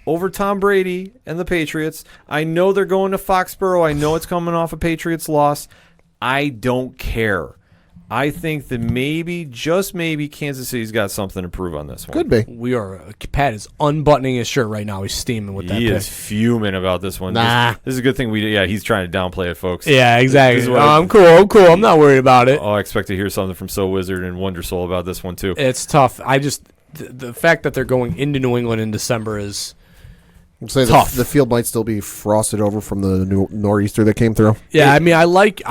over Tom Brady and the Patriots. I know they're going to Foxborough. I know it's coming off a Patriots loss. I don't care. I think that maybe, just maybe, Kansas City's got something to prove on this one. Could be. Pat is unbuttoning his shirt right now. He's steaming with that pick. He is fuming about this one. Nah. This is a good thing. He's trying to downplay it, folks. Yeah, exactly. I'm cool. I'm not worried about it. I expect to hear something from So Wizard and Wonder Soul about this one, too. It's tough. The fact that they're going into New England in December is tough. The field might still be frosted over from the nor'easter that came through. Yeah, I like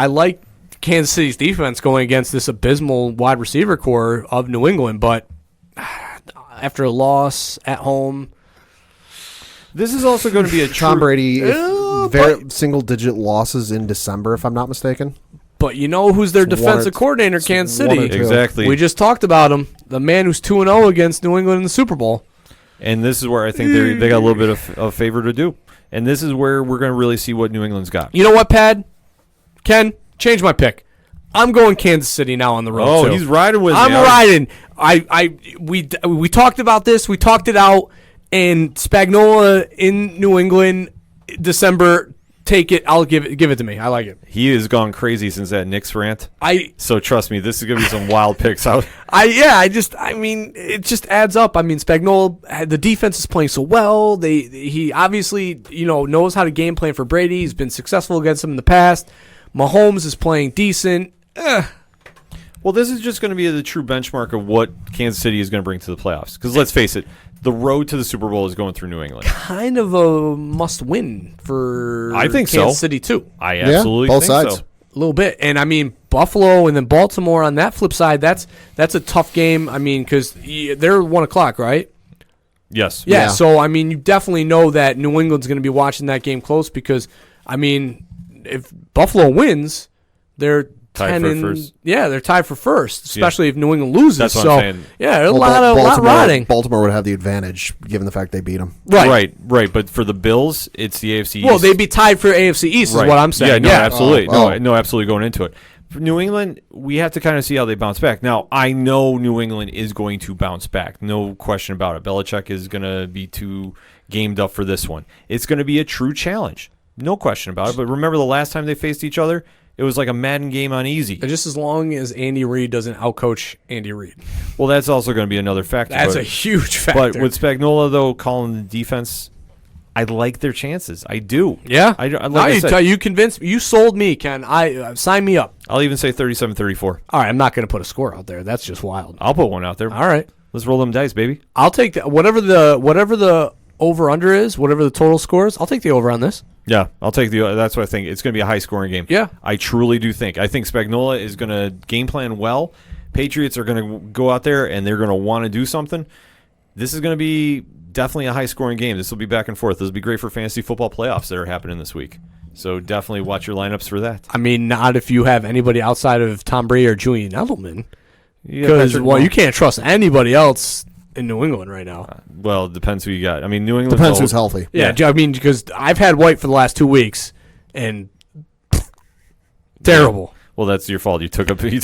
Kansas City's defense going against this abysmal wide receiver core of New England, but after a loss at home, this is also going to be a Tom Brady single-digit losses in December, if I'm not mistaken. But you know who's their defensive coordinator, Kansas City? Exactly. We just talked about him, the man who's 2-0 against New England in the Super Bowl. And this is where I think they got a little bit of favor to do. And this is where we're going to really see what New England's got. You know what, Pad? Ken, change my pick. I'm going Kansas City now on the road. Oh, he's riding with me. I'm riding. We talked about this. We talked it out. And Spagnuolo in New England, December. Take it. I'll give it to me. I like it. He has gone crazy since that Knicks rant. So trust me, this is going to be some wild picks out. It just adds up. I mean, Spagnuolo, the defense is playing so well. He obviously, knows how to game plan for Brady. He's been successful against him in the past. Mahomes is playing decent. Well, this is just going to be the true benchmark of what Kansas City is going to bring to the playoffs. Because let's face it, the road to the Super Bowl is going through New England. Kind of a must-win for Kansas City, too. I absolutely both think sides. so. A little bit. And, I mean, Buffalo and then Baltimore on that flip side, that's a tough game. I mean, because they're 1 o'clock, right? Yes. Yeah, so, I mean, you definitely know that New England's going to be watching that game close because, I mean, if Buffalo wins, they're tied for first. Yeah, they're tied for first, especially if New England loses. That's what I'm saying. Yeah, a lot riding. Baltimore would have the advantage given the fact they beat them. Right. But for the Bills, it's the AFC East. Well, they'd be tied for AFC East is what I'm saying. Yeah, absolutely. No, absolutely going into it. For New England, we have to kind of see how they bounce back. Now, I know New England is going to bounce back. No question about it. Belichick is going to be too gamed up for this one. It's going to be a true challenge. No question about it. But remember the last time they faced each other? It was like a Madden game on easy. Just as long as Andy Reid doesn't outcoach Andy Reid. Well, that's also going to be another factor. That's a huge factor. But with Spagnuolo, though, calling the defense, I like their chances. I do. Yeah. You convinced me. You sold me, Ken. Sign me up. I'll even say 37-34. All right, I'm not going to put a score out there. That's just wild. I'll put one out there. All right. Let's roll them dice, baby. I'll take whatever the over-under is, whatever the total score is, I'll take the over on this. Yeah, I'll take that's what I think. It's going to be a high-scoring game. Yeah. I truly do think. I think Spagnuolo is going to game plan well. Patriots are going to go out there, and they're going to want to do something. This is going to be definitely a high-scoring game. This will be back and forth. This will be great for fantasy football playoffs that are happening this week. So definitely watch your lineups for that. I mean, not if you have anybody outside of Tom Brady or Julian Edelman. Because, you can't trust anybody else in New England right now. Well, it depends who you got. I mean, New England depends who's healthy. Yeah, I mean, because I've had White for the last 2 weeks, and terrible. Well, that's your fault. You took a. Hey,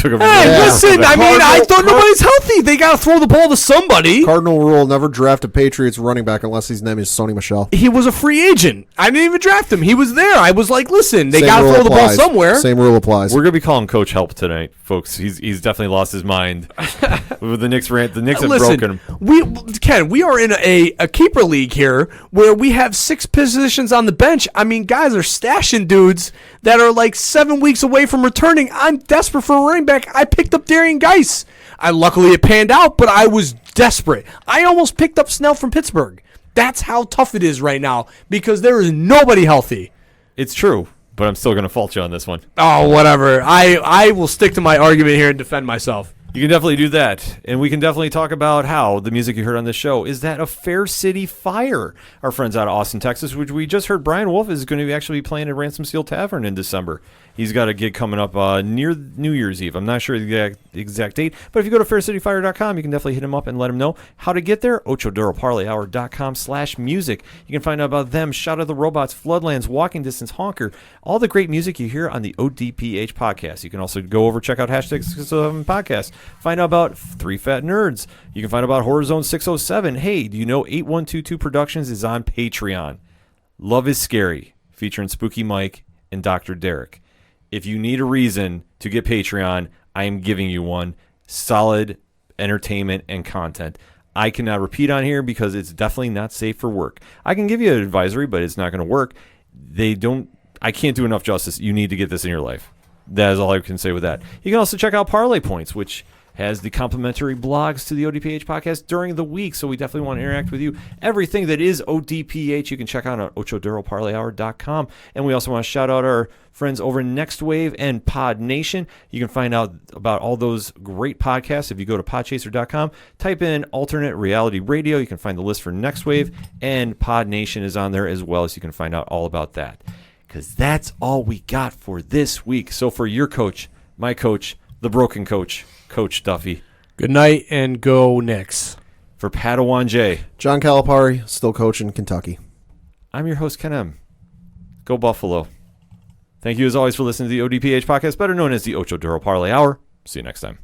listen. I mean, I thought nobody's healthy. They got to throw the ball to somebody. Cardinal rule: never draft a Patriots running back unless his name is Sony Michel. He was a free agent. I didn't even draft him. He was there. I was like, listen, they got to throw the ball somewhere. Same rule applies. We're gonna be calling Coach help tonight, folks. He's definitely lost his mind with the Knicks rant. The Knicks have broken him. We are in a keeper league here where we have 6 positions on the bench. I mean, guys are stashing dudes that are like 7 weeks away from returning. I'm desperate for a running back. I picked up Darian Geis. Luckily it panned out, but I was desperate. I almost picked up Snell from Pittsburgh. That's how tough it is right now because there is nobody healthy. It's true, but I'm still going to fault you on this one. Oh, whatever. I will stick to my argument here and defend myself. You can definitely do that. And we can definitely talk about how the music you heard on this show is that of Fair City Fire. Our friends out of Austin, Texas, which we just heard Brian Wolf is going to actually be playing at Ransom Seal Tavern in December. He's got a gig coming up near New Year's Eve. I'm not sure the exact date, but if you go to faircityfire.com, you can definitely hit him up and let him know how to get there. OchoDuroParleyHour.com/music. You can find out about them, Shout of the Robots, Floodlands, Walking Distance, Honker, all the great music you hear on the ODPH podcast. You can also go over, check out #607podcast. Find out about 3 Fat Nerds. You can find out about Horror Zone 607. Hey, do you know 8122 Productions is on Patreon? Love is Scary, featuring Spooky Mike and Dr. Derek. If you need a reason to get Patreon, I am giving you one. Solid entertainment and content. I cannot repeat on here because it's definitely not safe for work. I can give you an advisory, but it's not going to work. I can't do enough justice. You need to get this in your life. That is all I can say with that. You can also check out Parlay Points, which has the complimentary blogs to the ODPH podcast during the week, so we definitely want to interact with you. Everything that is ODPH, you can check out on OchoDuroParleyHour.com. And we also want to shout out our friends over in NXTWAVE and PodNation. You can find out about all those great podcasts if you go to podchaser.com. Type in Alternate Reality Radio. You can find the list for NXTWAVE, and PodNation is on there as well, so you can find out all about that. Because that's all we got for this week. So for your coach, my coach, the broken coach, Coach Duffy. Good night and go Knicks. For Padawan J. John Calipari, still coaching Kentucky. I'm your host, Ken M. Go Buffalo. Thank you as always for listening to the ODPH podcast, better known as the Ocho Duro Parlay Hour. See you next time.